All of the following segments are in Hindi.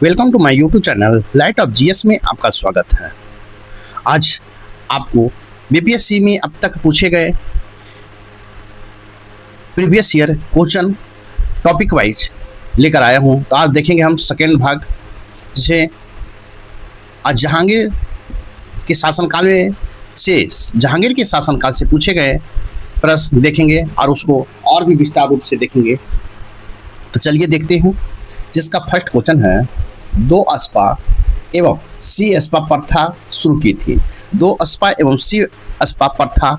Welcome to my YouTube channel light of GS में आपका स्वागत है। आज आपको बीपीएससी में अब तक पूछे गए previous year question topic wise लेकर आया हूं। तो आज देखेंगे हम सेकेंड भाग, जिसे आज जहांगीर के शासनकाल से पूछे गए प्रश्न देखेंगे और उसको और भी विस्तार रूप से देखेंगे। तो चलिए देखते हैं, जिसका फर्स्ट क्वेश्चन है, दो अस्पा एवं सी अस्पा प्रथा शुरू की थी। दो अस्पा एवं सी अस्पा प्रथा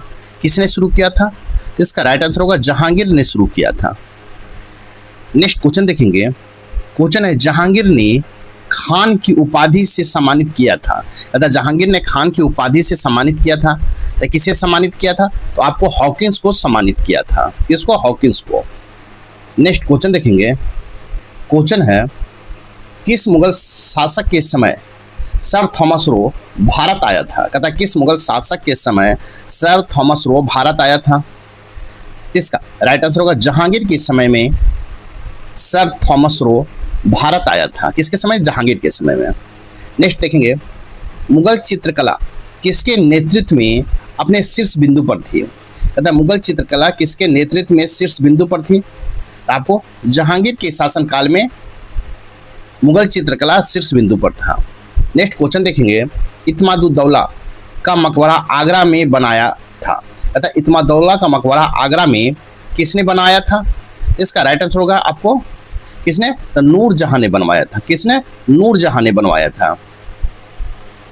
किसने शुरू किया था? तो इसका राइट आंसर होगा जहांगीर ने शुरू किया था। नेक्स्ट क्वेश्चन देखेंगे। क्वेश्चन है, जहांगीर ने खान की उपाधि से सम्मानित किया था। अतः जहांगीर ने खान की उपाधि से सम्मानित किया था, तो किसे सम्मानित किया था? तो आपको हॉकिंस को सम्मानित किया था। किसको? हॉकिंस को। नेक्स्ट क्वेश्चन देखेंगे। क्वेश्चन है, किस मुगल शासक के समय सर थॉमस रो भारत आया था? कहता है किस मुगल शासक के समय सर थॉमस रो भारत आया था? इसका राइट आंसर होगा जहांगीर के समय में सर थॉमस रो भारत आया था। किसके समय? जहांगीर के समय में। नेक्स्ट देखेंगे, मुगल चित्रकला किसके नेतृत्व में अपने शीर्ष बिंदु पर थी? कहता है मुगल चित्रकला किसके नेतृत्व में शीर्ष बिंदु पर थी? आपको जहांगीर के शासनकाल में मुगल चित्रकला शीर्ष बिंदु पर था। नेक्स्ट क्वेश्चन देखेंगे, इत्मादुद्दौला का मकबरा आगरा में बनाया था। कहता है इत्मादुद्दौला का मकबरा आगरा में किसने बनाया था? इसका राइट आंसर होगा आपको किसने? तो नूरजहां ने बनवाया था। किसने? नूरजहां ने बनवाया था।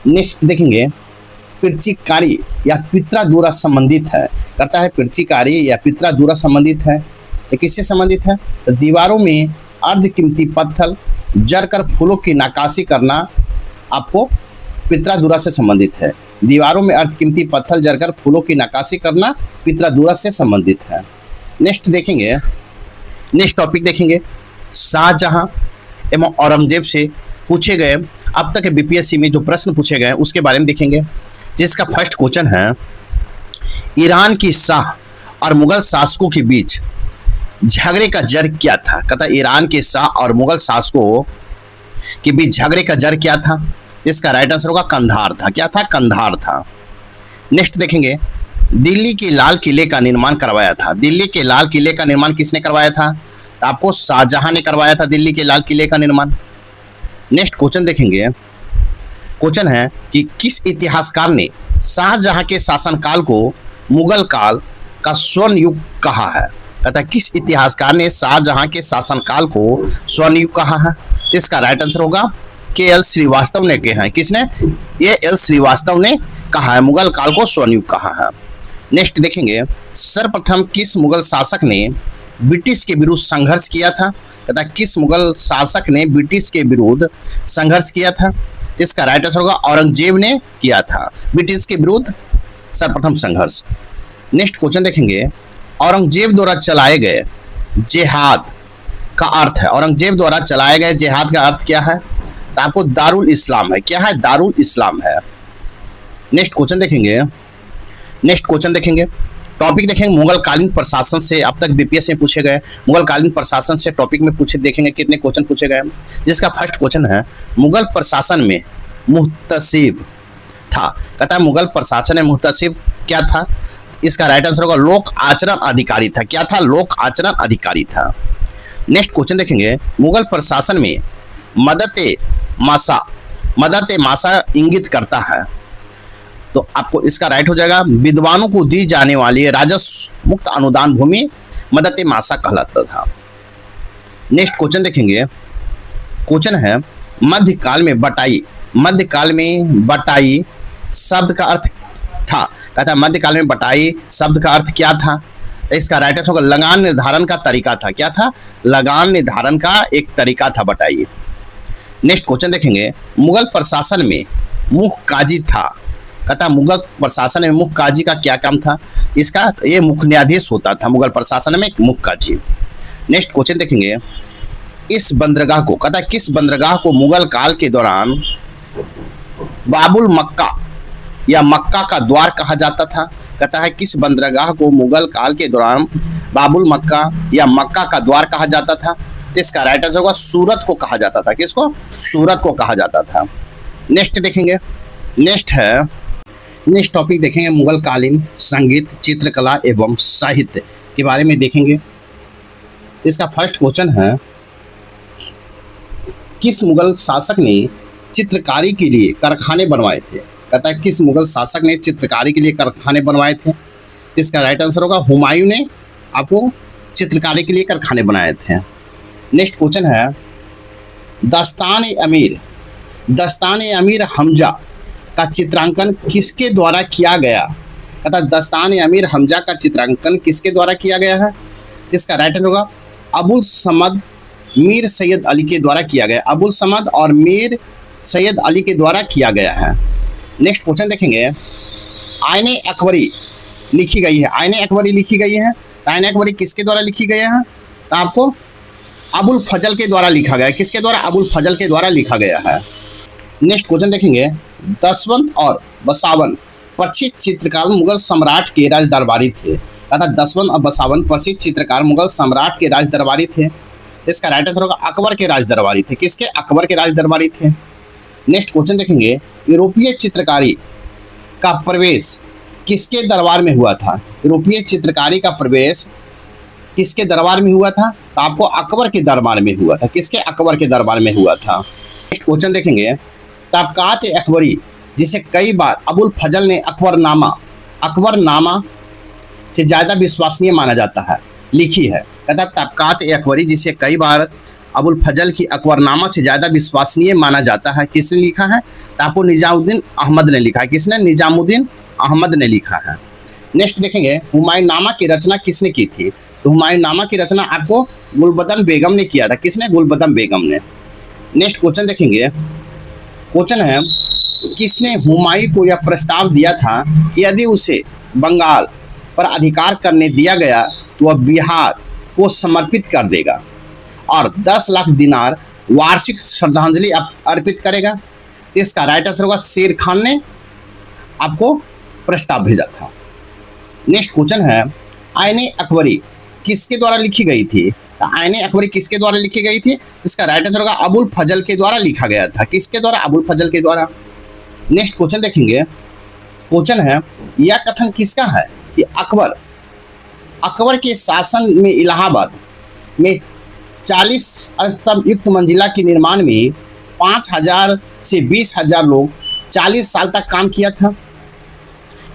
नेक्स्ट देखेंगे, पिरचिकारी या पित्रादूरा संबंधित है। कहता है पिरचिकारी या पित्रादूरा संबंधित है, तो किससे संबंधित है? तो दीवारों में अर्धकीमती पत्थर जड़कर फूलों की नक्काशी करना आपको पित्रादूरा से संबंधित है। दीवारों में अर्धकीमती पत्थर जड़कर फूलों की नक्काशी करना पित्रादूरा से संबंधित है। नेक्स्ट देखेंगे, नेक्स्ट टॉपिक देखेंगे, शाहजहां एवं औरंगजेब से पूछे गए अब तक बीपीएससी में जो प्रश्न पूछे गए उसके बारे में देखेंगे। जिसका फर्स्ट क्वेश्चन है, ईरान की शाह और मुगल शासकों के बीच झगड़े का जड़ क्या था? कहता है ईरान के शाह और मुगल शासकों के बीच झगड़े का जड़ क्या था? इसका राइट आंसर होगा कंधार था। क्या था? कंधार था। नेक्स्ट देखेंगे, दिल्ली के लाल किले का निर्माण करवाया था। दिल्ली के लाल किले का निर्माण किसने करवाया था? तो आपको शाहजहां ने करवाया था दिल्ली के लाल किले का निर्माण। नेक्स्ट क्वेश्चन देखेंगे। क्वेश्चन है कि किस इतिहासकार ने शाहजहां के शासनकाल को मुगल काल का स्वर्ण युग कहा है? कहता है किस इतिहासकार ने शाहजहां के शासनकाल को स्वर्ण युग कहा है? इसका राइट आंसर होगा के.एल. श्रीवास्तव ने कहा है। किसने? ए.एल. श्रीवास्तव ने कहा है मुगल काल को स्वर्ण युग कहा है। नेक्स्ट देखेंगे, सर्वप्रथम किस मुगल शासक ने ब्रिटिश के विरुद्ध संघर्ष किया था? कहता है किस मुगल शासक ने ब्रिटिश के विरुद्ध संघर्ष किया था? इसका राइट आंसर होगा औरंगजेब ने किया था ब्रिटिश के विरुद्ध सर्वप्रथम संघर्ष। नेक्स्ट क्वेश्चन देखेंगे, औरंगजेब द्वारा चलाए गए जिहाद का अर्थ है। औरंगजेब द्वारा चलाए गए जिहाद का अर्थ क्या है? तो आपको दारुल इस्लाम है। क्या है? दारुल इस्लाम है। नेक्स्ट क्वेश्चन देखेंगे। नेक्स्ट क्वेश्चन देखेंगे, टॉपिक देखेंगे मुगल कालीन प्रशासन से अब तक बीपीएससी में पूछे गए मुगल कालीन प्रशासन से टॉपिक में पूछे देखेंगे कितने क्वेश्चन पूछे गए। जिसका फर्स्ट क्वेश्चन है, मुगल प्रशासन में मुहतसिब था। कहता है मुगल प्रशासन में मुहतसिब क्या था? इसका राइट आंसर होगा लोक आचरण अधिकारी था। क्या था? लोक आचरण अधिकारी था। नेक्स्ट क्वेश्चन देखेंगे, मुगल प्रशासन में मदद मासा इंगित करता है, तो आपको इसका राइट हो जाएगा विद्वानों को दी जाने वाली राजस्व मुक्त अनुदान भूमि मदद मासा कहलाता था। नेक्स्ट क्वेश्चन देखेंगे। क्वेश्चन है, मध्यकाल में बटाई शब्द का अर्थ था। कहता है मध्यकाल में बटाई शब्द का अर्थ क्या था? तो इसका राइट आंसर होगा लगान निर्धारण का तरीका था। क्या था? लगान निर्धारण का एक तरीका था बटाई। नेक्स्ट क्वेश्चन देखेंगे, मुगल प्रशासन में मुख्य काजी था। कहता मुगल प्रशासन में मुख्य काजी का क्या काम था? इसका ये मुख्य न्यायाधीश होता था मुगल प्रशासन में मुख्य काजी। नेक्स्ट क्वेश्चन देखेंगे, इस बंदरगाह को कहता है किस बंदरगाह को मुगल काल के दौरान बाबुल मक्का या मक्का का द्वार कहा जाता था? कहता है किस बंदरगाह को मुगल काल के दौरान बाबुल मक्का या मक्का का द्वार कहा जाता था? तो इसका राइट आंसर होगा सूरत को कहा जाता था। किसको? सूरत को कहा जाता था। नेक्स्ट देखेंगे, नेक्स्ट टॉपिक देखेंगे मुगल कालीन संगीत, चित्रकला एवं साहित्य के बारे में देखेंगे। इसका फर्स्ट क्वेश्चन है, किस मुगल शासक ने चित्रकारी के लिए कारखाने बनवाए थे? कहता है किस मुगल शासक ने चित्रकारी के लिए कारखाने बनवाए थे? इसका राइट आंसर होगा हुमायूं ने आपको चित्रकारी के लिए कारखाने बनाए थे। नेक्स्ट क्वेश्चन है, दस्तान अमीर हमजा का चित्रांकन किसके द्वारा किया गया? कहता है दस्तान अमीर हमजा का चित्रांकन किसके द्वारा किया गया है? इसका राइट आंसर होगा अबुल समद मीर सैयद अली के द्वारा किया गया। अबुल समद और मीर सैयद अली के द्वारा किया गया है। नेक्स्ट क्वेश्चन देखेंगे, आईने अकबरी लिखी गई है। आईने अकबरी लिखी गई है, आईने अकबरी किसके द्वारा लिखी गई है? तो आपको अबुल फजल के द्वारा लिखा गया है। किसके द्वारा? अबुल फजल के द्वारा लिखा गया है। नेक्स्ट क्वेश्चन देखेंगे, दसवंत और बसावन प्रसिद्ध चित्रकार मुगल सम्राट के राज दरबारी थे। अर्थात दसवंत और बसावन प्रसिद्ध चित्रकार मुगल सम्राट के राज दरबारी थे। इसका राइट आंसर होगा अकबर के राज दरबारी थे। किसके? अकबर के राज दरबारी थे। नेक्स्ट क्वेश्चन देखेंगे, यूरोपीय चित्रकारी का प्रवेश किसके दरबार में हुआ था? यूरोपीय चित्रकारी का प्रवेश किसके दरबार में हुआ था? तो आपको अकबर के दरबार में हुआ था। किसके? अकबर के दरबार में हुआ था। नेक्स्ट क्वेश्चन देखेंगे, तबकात अकबरी जिसे कई बार अबुल फजल ने अकबरनामा से ज़्यादा विश्वसनीय माना जाता है, लिखी है। कहता तबकात अकबरी जिसे कई बार अबुल फजल की अकबरनामा से ज़्यादा विश्वसनीय माना जाता है, किसने लिखा है? तो आपको निजामुद्दीन अहमद ने लिखा है। किसने? निजामुद्दीन अहमद ने लिखा है। नेक्स्ट देखेंगे, हुमायूंनामा की रचना किसने की थी? तो हुमायूंनामा की रचना आपको गुलबदन बेगम ने किया था। किसने? गुलबदन बेगम ने। नेक्स्ट क्वेश्चन देखेंगे, क्वेश्चन है, किसने हुमायूं को यह प्रस्ताव दिया था कि यदि उसे बंगाल पर अधिकार करने दिया गया तो वह बिहार को समर्पित कर देगा और 10 लाख दिनार वार्षिक श्रद्धांजलि अर्पित करेगा? इसका राइट आंसर होगा शेर खान ने आपको प्रस्ताव भेजा था। नेक्स्ट क्वेश्चन है, आईने अकबरी किसके द्वारा लिखी गई थी? तो आईने अकबरी किसके द्वारा लिखी गई थी? इसका राइट आंसर होगा अबुल फजल के द्वारा लिखा गया था। किसके द्वारा? अबुल फजल के द्वारा। नेक्स्ट क्वेश्चन देखेंगे, क्वेश्चन है, यह कथन किसका है कि अकबर के शासन में इलाहाबाद में 40 स्तंभ युक्त मंजिला के निर्माण में 5000 से 20,000 लोग 40 साल तक काम किया था?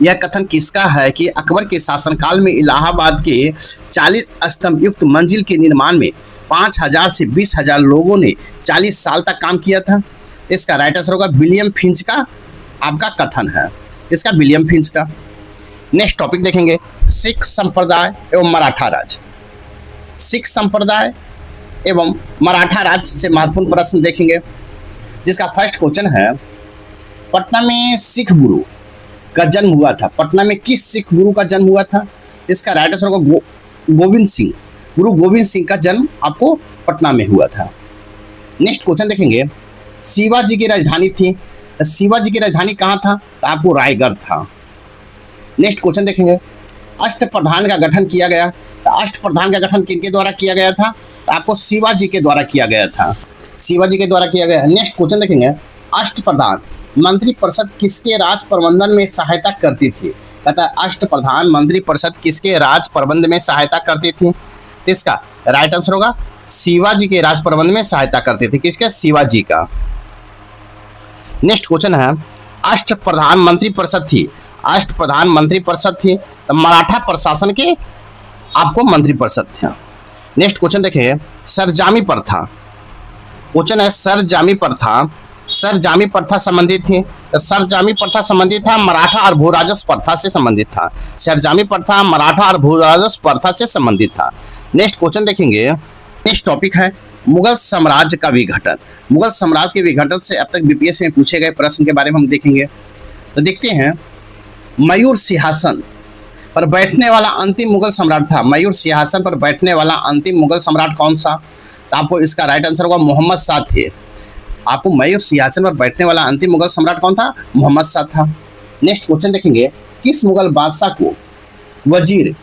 यह कथन किसका है कि अकबर के शासनकाल में इलाहाबाद के 40 स्तंभ युक्त मंजिल के निर्माण में 5000 से 20,000 लोगों ने 40 साल तक काम किया था? इसका राइट आंसर होगा विलियम फिंच का आपका कथन है। इसका विलियम फिंच का। नेक्स्ट टॉपिक देखेंगे, सिख संप्रदाय एवं मराठा राज। सिख संप्रदाय एवं मराठा राज से महत्वपूर्ण प्रश्न देखेंगे, जिसका फर्स्ट क्वेश्चन है, पटना में सिख गुरु का जन्म हुआ था। पटना में किस सिख गुरु का जन्म हुआ था? इसका राइट आंसर होगा गोविंद सिंह। गुरु गोविंद सिंह का जन्म आपको पटना में हुआ था। नेक्स्ट क्वेश्चन देखेंगे, शिवाजी की राजधानी थी। शिवाजी की राजधानी कहाँ था? तो आपको रायगढ़ था। नेक्स्ट क्वेश्चन देखेंगे, अष्टप्रधान का गठन किया गया। तो अष्टप्रधान का गठन किनके द्वारा किया गया था? तो आपको शिवाजी के द्वारा किया गया था। शिवाजी के द्वारा किया गया। नेक्स्ट क्वेश्चन देखेंगे, अष्टप्रधान मंत्रिपरिषद किसके राज प्रबंधन में सहायता करती थी? कहता है अष्टप्रधान मंत्रिपरिषद किसके राज प्रबंध में सहायता करती थी? इसका राइट आंसर होगा शिवाजी के राज प्रबंध में सहायता करते थे। किसके? शिवाजी का। नेक्स्ट क्वेश्चन है, अष्टप्रधान मंत्रिपरिषद थी। अष्टप्रधान मंत्रिपरिषद थी तो मराठा प्रशासन के आपको मंत्रिपरिषद थे। नेक्स्ट क्वेश्चन देखिए, सरजामी प्रथा। क्वेश्चन है, सरजामी प्रथा संबंधित थी। तो सरजामी प्रथा संबंधित था मराठा और भूराजस्व प्रथा से संबंधित था। सरजामी प्रथा मराठा और भूराजस्व प्रथा से संबंधित था। नेक्स्ट क्वेश्चन देखेंगे, नेक्स्ट टॉपिक है मुगल साम्राज्य का विघटन। मुगल साम्राज्य के विघटन से अब तक बीपीएससी में पूछे गए प्रश्न के बारे में हम देखेंगे। तो देखते हैं, मयूर सिंहासन पर बैठने वाला अंतिम मुगल सम्राट था। मयूर सिंहासन पर बैठने वाला अंतिम मुगल सम्राट कौन सा? तो आपको इसका राइट आंसर होगा मोहम्मद शाह थे। आपको मयूर सिंहासन पर बैठने वाला अंतिम मुगल सम्राट कौन था? मोहम्मद शाह था। नेक्स्ट क्वेश्चन देखेंगे, किस मुगल बादशाह को वजीर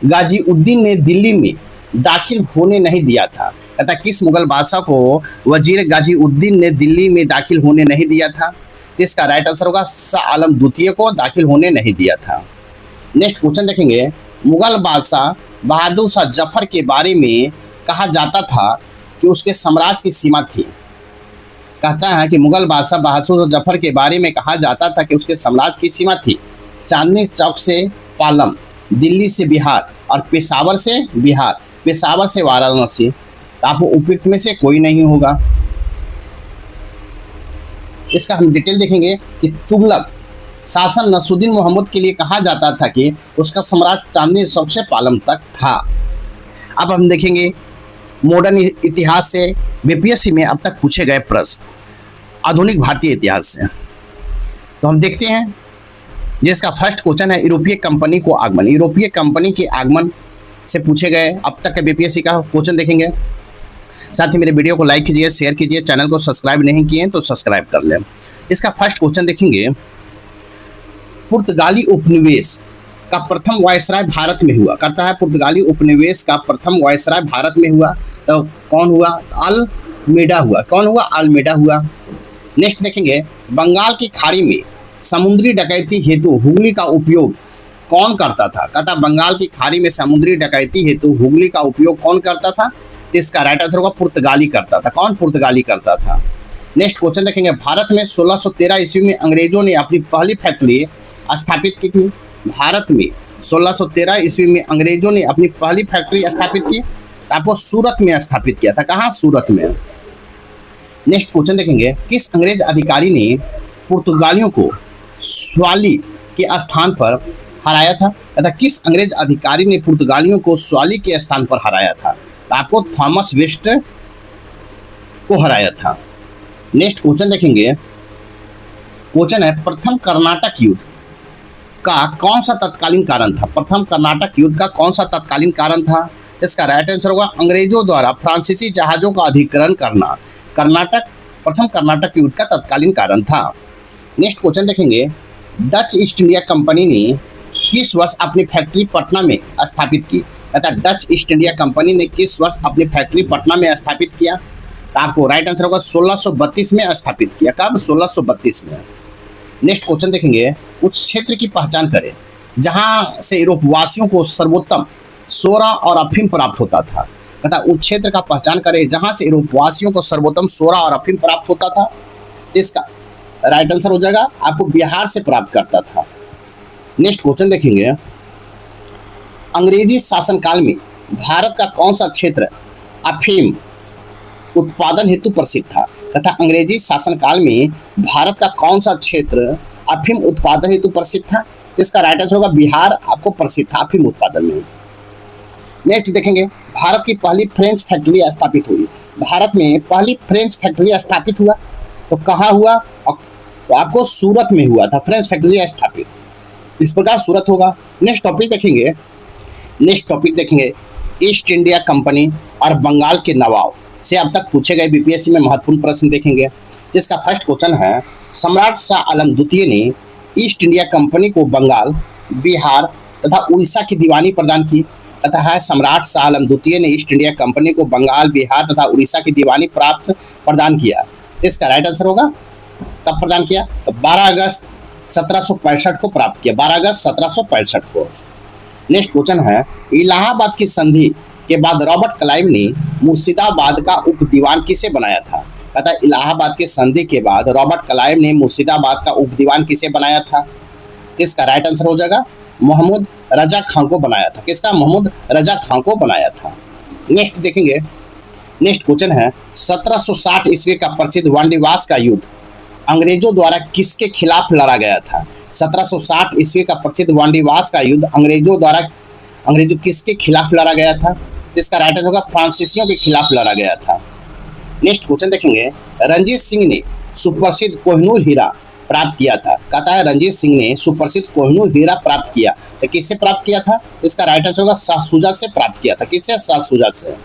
गाजीउद्दीन ने दिल्ली में दाखिल होने नहीं दिया था। कहता किस मुगल बादशाह को वजीर गाजीउद्दीन ने दिल्ली में दाखिल होने नहीं दिया था? इसका राइट आंसर होगा शाह आलम द्वितीय को दाखिल होने नहीं दिया था। नेक्स्ट क्वेश्चन देखेंगे, मुगल बादशाह बहादुर शाह जफर के बारे में कहा जाता था कि उसके साम्राज्य की सीमा थी। कहता है कि मुगल बादशाह बहादुर शाह जफर के बारे में कहा जाता था कि उसके साम्राज्य की सीमा थी चांदनी चौक से पालम, दिल्ली से बिहार और पेशावर से बिहार, पेशावर से वाराणसी। तो आपको उपयुक्त में से कोई नहीं होगा। इसका हम डिटेल देखेंगे कि तुगलक शासन नसरुद्दीन मोहम्मद के लिए कहा जाता था कि उसका साम्राज्य चांदनी चौक से पालम तक था। अब हम देखेंगे मॉडर्न इतिहास से बीपीएससी में अब तक पूछे गए प्रश्न आधुनिक भारतीय इतिहास से। तो हम देखते हैं जिसका फर्स्ट क्वेश्चन है यूरोपीय कंपनी को आगमन। यूरोपीय कंपनी के आगमन से पूछे गए अब तक के बीपीएससी का क्वेश्चन देखेंगे। साथ ही मेरे वीडियो को लाइक कीजिए, शेयर कीजिए, चैनल को सब्सक्राइब नहीं किए तो सब्सक्राइब कर लें। इसका फर्स्ट क्वेश्चन देखेंगे, पुर्तगाली उपनिवेश का प्रथम वायसराय भारत में हुआ। कहता है पुर्तगाली उपनिवेश का प्रथम वायसराय भारत में हुआ, तो कौन हुआ? अल्मेडा हुआ। कौन हुआ? अल्मेडा हुआ। नेक्स्ट देखेंगे, बंगाल की खाड़ी में समुद्री डकैती हेतु हुगली का उपयोग कौन करता था? कहता बंगाल की खाड़ी में समुद्री डकैती हेतु हुगली का उपयोग कौन करता था? इसका राइट आंसर होगा पुर्तगाली करता था। कौन? पुर्तगाली करता था। नेक्स्ट क्वेश्चन देखेंगे, भारत में 1613 ईस्वी में अंग्रेजों ने अपनी पहली फैक्ट्री स्थापित की थी। भारत में 1613 ईस्वी में अंग्रेजों ने अपनी पहली फैक्ट्री स्थापित की, आपको सूरत में स्थापित किया था। कहाँ? सूरत में। नेक्स्ट क्वेश्चन देखेंगे, किस अंग्रेज अधिकारी ने पुर्तगालियों को स्वाली के स्थान पर हराया था? अतः किस अंग्रेज अधिकारी ने पुर्तगालियों को स्वाली के स्थान पर हराया था? तो आपको थॉमस वेस्ट को हराया था। नेक्स्ट क्वेश्चन देखेंगे, क्वेश्चन है प्रथम कर्नाटक युद्ध का कौन सा तत्कालीन कारण था? प्रथम कर्नाटक युद्ध का कौन सा तत्कालीन कारण था? इसका राइट आंसर होगा अंग्रेजों द्वारा फ्रांसीसी जहाजों का अधिग्रहण करना। प्रथम कर्नाटक युद्ध का तत्कालीन कारण था। नेक्स्ट क्वेश्चन देखेंगे, डच ईस्ट इंडिया कंपनी ने किस वर्ष अपनी फैक्ट्री पटना में स्थापित की? अतः डच ईस्ट इंडिया कंपनी ने किस वर्ष अपनी फैक्ट्री पटना में स्थापित किया? तो आपको राइट आंसर होगा 1632 में स्थापित किया। कब? 1632 में। नेक्स्ट क्वेश्चन देखेंगे, उस क्षेत्र की पहचान करें जहां से यूरोपवासियों को सर्वोत्तम सोरा और अफीम प्राप्त होता था। तथा उस क्षेत्र का पहचान करें जहां से यूरोपवासियों को सर्वोत्तम सोरा और अफीम प्राप्त होता था। इसका राइट आंसर हो जाएगा आपको बिहार से प्राप्त करता था। नेक्स्ट क्वेश्चन देखेंगे, अंग्रेजी शासनकाल में भारत का कौन सा क्षेत्र अफीम उत्पादन हेतु प्रसिद्ध था? तथा अंग्रेजी शासनकाल में भारत का कौन सा क्षेत्र अफीम उत्पादन हेतु प्रसिद्ध था? इसका राइट आंसर होगा बिहार आपको प्रसिद्ध था अफीम उत्पादन में। नेक्स्ट देखेंगे, भारत की पहली फ्रेंच फैक्ट्री स्थापित हुई। भारत में पहली फ्रेंच फैक्ट्री स्थापित हुआ तो कहाँ हुआ? तो आपको सूरत में हुआ था फ्रेंच फैक्ट्री स्थापित। इस प्रकार सूरत होगा। नेक्स्ट टॉपिक देखेंगे ईस्ट इंडिया कंपनी और बंगाल के नवाब से अब तक पूछे गए बीपीएससी में महत्वपूर्ण प्रश्न देखेंगे। जिसका फर्स्ट क्वेश्चन है, सम्राट शाह आलम द्वितीय ने ईस्ट इंडिया कंपनी को बंगाल, बिहार तथा उड़ीसा की दीवानी प्रदान की। तथा है सम्राट शाह आलम द्वितीय ने ईस्ट इंडिया कंपनी को बंगाल, बिहार तथा उड़ीसा की दीवानी प्रदान किया। इसका राइट आंसर होगा कब प्रदान किया? तो 12 अगस्त 1765 को प्राप्त किया। 12 अगस्त 1765 को। नेक्स्ट क्वेश्चन है, इलाहाबाद की संधि के बाद रॉबर्ट क्लाइव ने मुर्शिदाबाद का उप दीवान किसे बनाया था? कहता है इलाहाबाद के संधि के बाद रॉबर्ट क्लाइव ने मुर्शिदाबाद का उप दीवान किसे बनाया था? इसका राइट आंसर हो जाएगा मोहम्मद रजा खां को बनाया था। किसका? मोहम्मद रजा खां को बनाया था। नेक्स्ट देखेंगे, नेक्स्ट क्वेश्चन है 1760 ईस्वी का प्रसिद्ध वांडीवास का युद्ध अंग्रेजों द्वारा किसके खिलाफ लड़ा गया था? 1760 ईस्वी का प्रसिद्ध वांडीवास का युद्ध अंग्रेजों किसके खिलाफ लड़ा गया था? इसका राइट आंसर होगा फ्रांसीसियों के खिलाफ लड़ा गया था। नेक्स्ट क्वेश्चन देखेंगे, रंजीत सिंह ने सुप्रसिद्ध कोहिनूर हीरा प्राप्त किया था। कहता है रंजीत सिंह ने सुप्रसिद्ध कोहिनूर हीरा प्राप्त किया तो किससे प्राप्त किया था? इसका राइट आंसर होगा शाह शुजा से प्राप्त किया था। किससे? शाह शुजा से।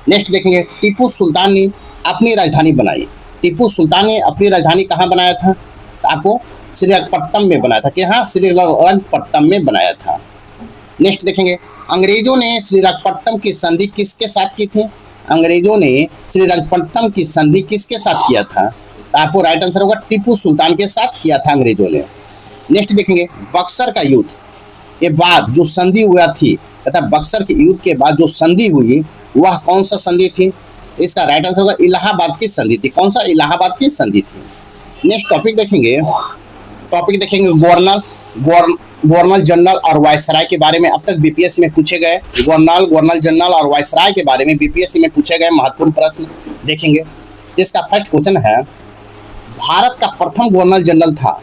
नेक्स्ट देखेंगे, टीपू सुल्तान ने अपनी राजधानी बनाई। टीपू सुल्तान ने अपनी राजधानी कहाँ बनाया था? तो आपको श्रीरंगपट्टनम में बनाया था। कि हाँ, श्रीरंगपट्टनम में बनाया था। नेक्स्ट देखेंगे, अंग्रेजों ने श्रीरंगपट्टनम की संधि किसके साथ की थी? अंग्रेजों ने श्रीरंगपट्टनम की संधि किसके साथ किया था? तो आपको राइट आंसर होगा टीपू सुल्तान के साथ किया था अंग्रेजों ने। नेक्स्ट देखेंगे बक्सर का युद्ध के बाद जो संधि हुआ थी तथा बक्सर के युद्ध के बाद जो संधि हुई वह कौन सा संधि थी? इसका राइट आंसर होगा इलाहाबाद की संधि थी। कौन सा? इलाहाबाद की संधि थी। नेक्स्ट टॉपिक देखेंगे गवर्नर जनरल और वायसराय के बारे में। अब तक बीपीएससी में पूछे गए गवर्नर जनरल और वायसराय के बारे में बीपीएससी में पूछे गए महत्वपूर्ण प्रश्न देखेंगे। इसका फर्स्ट क्वेश्चन है भारत का प्रथम गवर्नर जनरल था।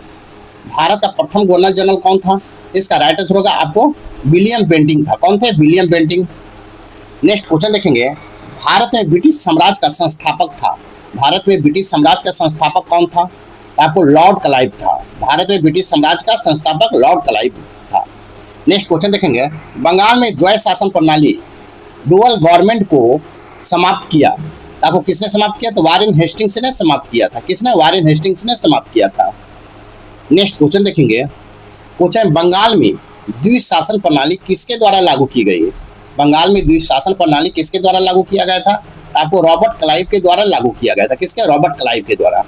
भारत का प्रथम गवर्नर जनरल कौन था? इसका राइट आंसर होगा आपको विलियम बेंटिंक था। कौन थे? William Bentinck. नेक्स्ट क्वेश्चन देखेंगे भारत में ब्रिटिश साम्राज्य का संस्थापक था। भारत में ब्रिटिश साम्राज्य का संस्थापक कौन था? आपको लॉर्ड क्लाइव था। भारत में ब्रिटिश साम्राज्य का संस्थापक लॉर्ड क्लाइव था। नेक्स्ट क्वेश्चन देखेंगे बंगाल में द्वैध शासन प्रणाली डुअल गवर्नमेंट को समाप्त किया। आपको किसने समाप्त किया? तो वारेन हेस्टिंग्स ने समाप्त किया था। किसने? वारेन हेस्टिंग्स ने समाप्त किया था। नेक्स्ट क्वेश्चन देखेंगे क्वेश्चन बंगाल में द्विज शासन प्रणाली किसके द्वारा लागू की गई? बंगाल में द्विज शासन प्रणाली किसके द्वारा लागू किया गया था? आपको रॉबर्ट क्लाइव के द्वारा लागू किया गया था। किसके? रॉबर्ट क्लाइव के द्वारा।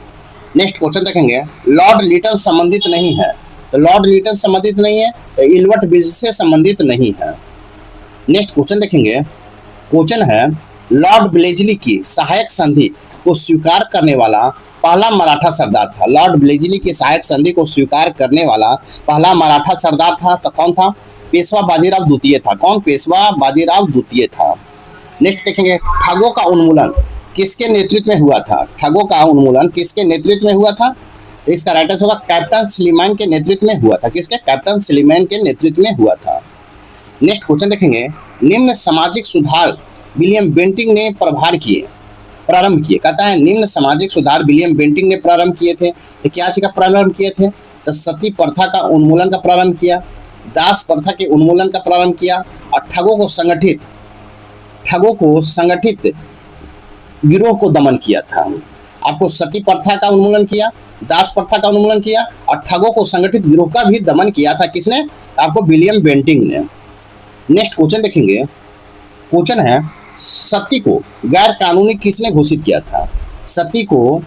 नेक्स्ट क्वेश्चन देखेंगे लॉर्ड लिटन संबंधित नहीं है। तो लॉर्ड लिटन संबंधित नहीं है तो इल्बर्ट ब्रिज से संबंधित नहीं है। नेक्स्ट क्वेश्चन देखेंगे क्वेश्चन है लॉर्ड ब्लेजली की सहायक संधि को स्वीकार करने वाला पहला मराठा सरदार था। लॉर्ड ब्लेजली की सहायक संधि को स्वीकार करने वाला पहला मराठा सरदार था तो कौन था? पेशवा बाजीराव द्वितीय था। कौन? पेशवा बाजीराव द्वितीय था। नेक्स्ट देखेंगे ठगों का उन्मूलन किसके नेतृत्व में हुआ था? ठगों का उन्मूलन किसके नेतृत्व में हुआ था? इसका राइट आंसर होगा कैप्टन स्लीमैन के नेतृत्व में हुआ था। किसके? कैप्टन स्लीमैन के नेतृत्व में हुआ था। नेक्स्ट क्वेश्चन देखेंगे निम्न सामाजिक सुधार विलियम बेंटिंक ने प्रारंभ किए। कहता है निम्न सामाजिक सुधार विलियम बेंटिंक ने प्रारंभ किए थे। तो क्या चीज का प्रारंभ किए थे? तो सती प्रथा का उन्मूलन का प्रारंभ किया, दास प्रथा के उन्मूलन का प्रारंभ किया और ठगों को संगठित गिरोह को दमन किया था। आपको सती प्रथा का उन्मूलन किया, दास प्रथा का उन्मूलन किया और ठगों को संगठित गिरोह का भी दमन किया था। किसने? आपको विलियम बेंटिंक ने। नेक्स्ट क्वेश्चन देखेंगे क्वेश्चन है सती को गैर कानूनी किसने घोषित किया था? सती को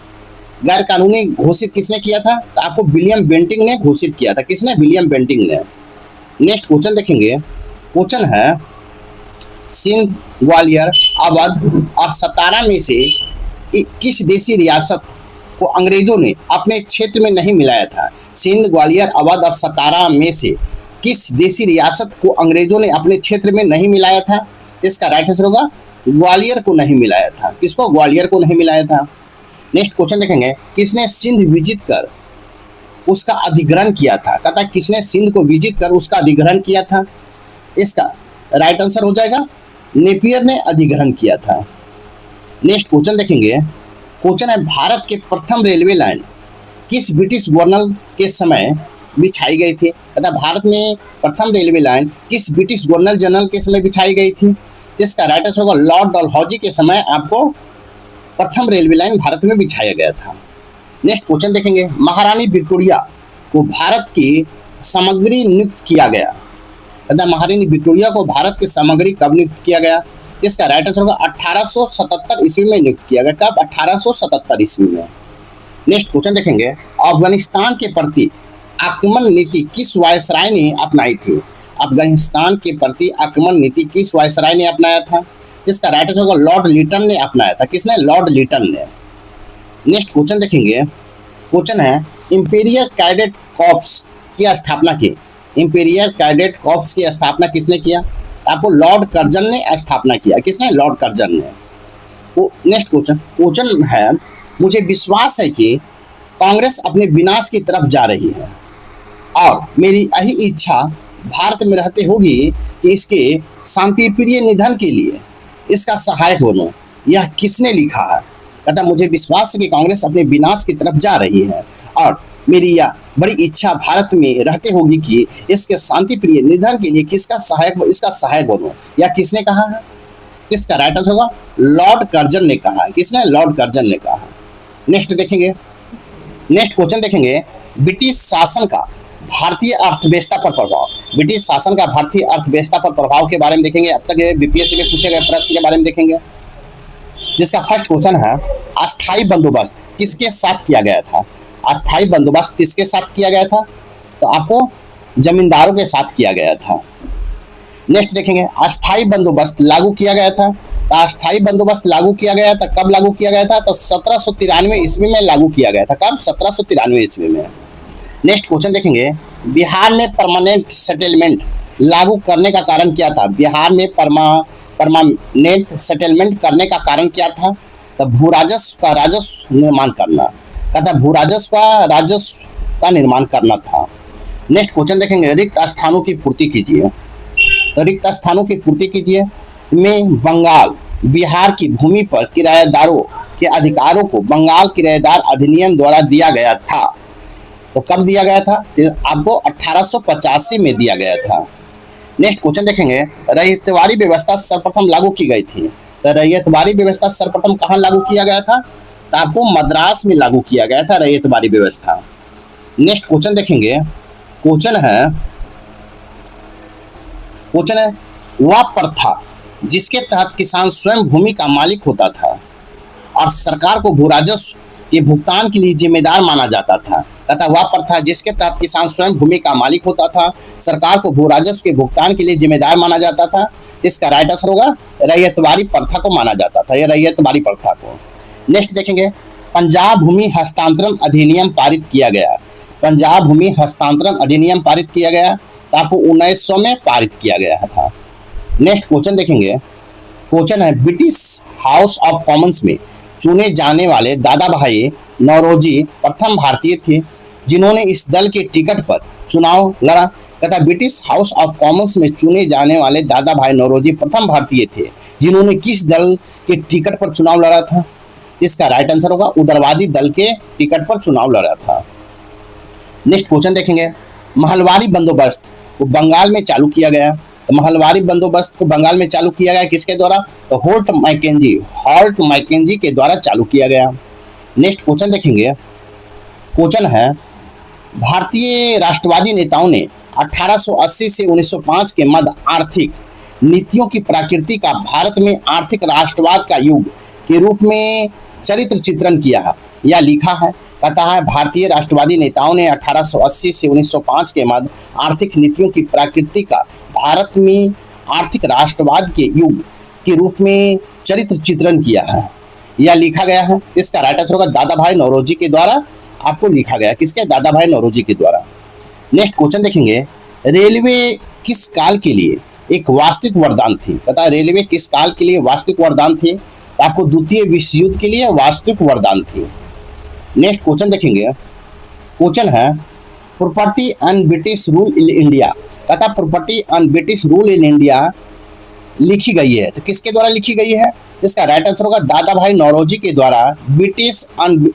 गैर कानूनी घोषित किसने किया था? तो आपको विलियम बेंटिंक ने घोषित किया था। किसने? विलियम बेंटिंक ने। नेक्स्ट क्वेश्चन देखेंगे क्वेश्चन है सिंध, ग्वालियर, अवध और सतारा में से किस देशी रियासत को अंग्रेजों ने अपने क्षेत्र में नहीं मिलाया था? सिंध, ग्वालियर, अवध और सतारा में से किस देशी रियासत को अंग्रेजों ने अपने क्षेत्र में नहीं मिलाया था? इसका राइट आंसर होगा ग्वालियर को नहीं मिलाया था। किसको? ग्वालियर को नहीं मिलाया था। नेक्स्ट क्वेश्चन देखेंगे किसने सिंध विजित कर उसका अधिग्रहण किया था? कहता है किसने सिंध को विजित कर उसका अधिग्रहण किया था? इसका राइट आंसर हो जाएगा नेपियर ने अधिग्रहण किया था। नेक्स्ट क्वेश्चन देखेंगे क्वेश्चन है भारत के प्रथम रेलवे लाइन किस ब्रिटिश गवर्नर के समय बिछाई गई थी? तथा भारत में प्रथम रेलवे लाइन किस ब्रिटिश गवर्नर जनरल के समय बिछाई गई थी? इसका राइट आंसर होगा लॉर्ड डलहौजी के समय आपको प्रथम रेलवे लाइन भारत में बिछाया गया था। नेक्स्ट क्वेश्चन देखेंगे महारानी विक्टोरिया को भारत की सामग्री नियुक्त किया गया। तथा महारानी विक्टोरिया को भारत की सामग्री कब नियुक्त किया गया? इसका राइट आंसर होगा 1877 ईस्वी में नियुक्त किया गया। कब? 1877 ईस्वी में। नेक्स्ट क्वेश्चन देखेंगे अफगानिस्तान के प्रति आक्रमण नीति किस वायसराय ने अपनाई थी? अफगानिस्तान के प्रति आक्रमण नीति किस वायसराय ने अपनाया था? इसका राइट आंसर होगा लॉर्ड लिटन ने अपनाया था। किसने? लॉर्ड लिटन ने। नेक्स्ट क्वेश्चन देखेंगे क्वेश्चन है इंपीरियल कैडेट कॉर्प्स की स्थापना की। इंपीरियल कैडेट कॉर्प्स की स्थापना किसने किया? आपको लॉर्ड कर्जन ने स्थापना किया। किसने? लॉर्ड कर्जन ने। नेक्स्ट क्वेश्चन है मुझे विश्वास है कि कांग्रेस अपने विनाश की तरफ जा रही है और मेरी यही इच्छा भारत में रहते होगी कि इसके शांतिप्रिय निधन के लिए इसका सहायक बनूं। यह किसने लिखा है? कहता मुझे विश्वास है कि कांग्रेस अपने विनाश की तरफ जा रही है और मेरी यह बड़ी इच्छा भारत में रहते होगी कि इसके शांतिप्रिय निधन के लिए इसका सहायक बनूं। यह किसने कहा है? इसका राइट आंसर होगा लॉर्ड कर्जन ने कहा है। किसने? लॉर्ड कर्जन ने कहा है। नेक्स्ट क्वेश्चन देखेंगे ब्रिटिश शासन का भारतीय अर्थव्यवस्था पर प्रभाव। ब्रिटिश शासन का भारतीय अर्थव्यवस्था पर प्रभाव के बारे में देखेंगे। अब तक बीपीएससी में पूछे गए प्रश्न के बारे में देखेंगे, जिसका फर्स्ट क्वेश्चन है अस्थाई बंदोबस्त किसके साथ किया गया था। अस्थाई बंदोबस्त किसके साथ किया गया था, तो आपको जमींदारों के साथ किया गया था। नेक्स्ट देखेंगे अस्थाई बंदोबस्त लागू किया गया था। तो अस्थाई बंदोबस्त लागू किया गया था, कब लागू किया गया था, तो 1793 ईस्वी में लागू किया गया था। कब, 1793 ईस्वी में। नेक्स्ट क्वेश्चन देखेंगे बिहार में परमानेंट सेटलमेंट लागू करने का कारण क्या था। बिहार में परमानेंट सेटलमेंट करने का कारण क्या था, तो भू राजस्व का राजस्व निर्माण करना, कहता भू राजस्व का राजस्व का निर्माण करना था। नेक्स्ट क्वेश्चन देखेंगे रिक्त स्थानों की पूर्ति कीजिए। तो रिक्त स्थानों की पूर्ति कीजिए में बंगाल बिहार की भूमि पर किराएदारों के अधिकारों को बंगाल किराएदार अधिनियम द्वारा दिया गया था। तो कब दिया गया था, आपको 1885 में दिया गया था। नेक्स्ट क्वेश्चन देखेंगे रैयतवाड़ी व्यवस्था सर्वप्रथम लागू की गई थी। तो रैयतवाड़ी व्यवस्था सर्वप्रथम कहाँ लागू किया गया था, तो आपको मद्रास में लागू किया गया था रैयतवाड़ी व्यवस्था। नेक्स्ट क्वेश्चन देखेंगे, क्वेश्चन है वह प्रथा जिसके तहत किसान स्वयं भूमि का मालिक होता था और सरकार को भू राजस्व के भुगतान के लिए जिम्मेदार माना जाता था, तथा वह प्रथा जिसके तहत किसान स्वयं भूमि का मालिक होता था, सरकार को भू राजस्व के भुगतान के लिए जिम्मेदार माना जाता था। इसका राइट आंसर होगा रैयतवाड़ी प्रथा को माना जाता था, या रैयतवाड़ी प्रथा को। नेक्स्ट देखेंगे पंजाब भूमि हस्तांतरण अधिनियम पारित किया गया। पंजाब भूमि हस्तांतरण अधिनियम पारित किया गया, तो आपको 1900 में पारित किया गया था। नेक्स्ट क्वेश्चन देखेंगे, क्वेश्चन है ब्रिटिश हाउस ऑफ कॉमन्स में चुने जाने वाले दादा भाई नौरोजी प्रथम भारतीय थे जिन्होंने इस दल के टिकट पर चुनाव लड़ा। तथा ब्रिटिश हाउस ऑफ कॉमन्स में चुने जाने वाले दादा भाई नौरोजी प्रथम भारतीय थे जिन्होंने किस दल के टिकट पर चुनाव लड़ा था। इसका राइट आंसर होगा उदारवादी दल के टिकट पर चुनाव लड़ा था। नेक्स्ट क्वेश्चन देखेंगे महलवारी बंदोबस्त को बंगाल में चालू किया गया। तो महलवारी बंदोबस्त को बंगाल में चालू किया गया किसके द्वारा, तो हॉल्ट मैकेंजी के द्वारा चालू किया गया। नेक्स्ट क्वेश्चन देखेंगे, क्वेश्चन है भारतीय राष्ट्रवादी नेताओं ने 1880 से 1905 के मध्य आर्थिक नीतियों की प्रकृति का भारत में आर्थिक राष्ट्रवाद का युग के रूप में चरित्र चित्रण किया है या लिखा है। कहता है भारतीय राष्ट्रवादी नेताओं ने 1880 से 1905 के मध्य आर्थिक नीतियों की प्रकृति का भारत में आर्थिक राष्ट्रवाद के युग के रूप में चरित्र चित्रण किया है या लिखा गया है। इसका राइट आंसर होगा दादा भाई नौरोजी के द्वारा आपको लिखा गया। किसके, दादा भाई नौरोजी के द्वारा। नेक्स्ट क्वेश्चन देखेंगे रेलवे किस काल के लिए एक वास्तविक वरदान थी। कहता है रेलवे किस काल के लिए वास्तविक वरदान थी, तो आपको द्वितीय विश्व युद्ध के लिए वास्तविक वरदान थी। नेक्स्ट क्वेश्चन देखेंगे, क्वेश्चन है property and British rule in India. कहता property and British rule in India लिखी गई है, तो किसके द्वारा लिखी गई है, इसका राइट आंसर होगा दादा भाई नौरोजी के द्वारा British and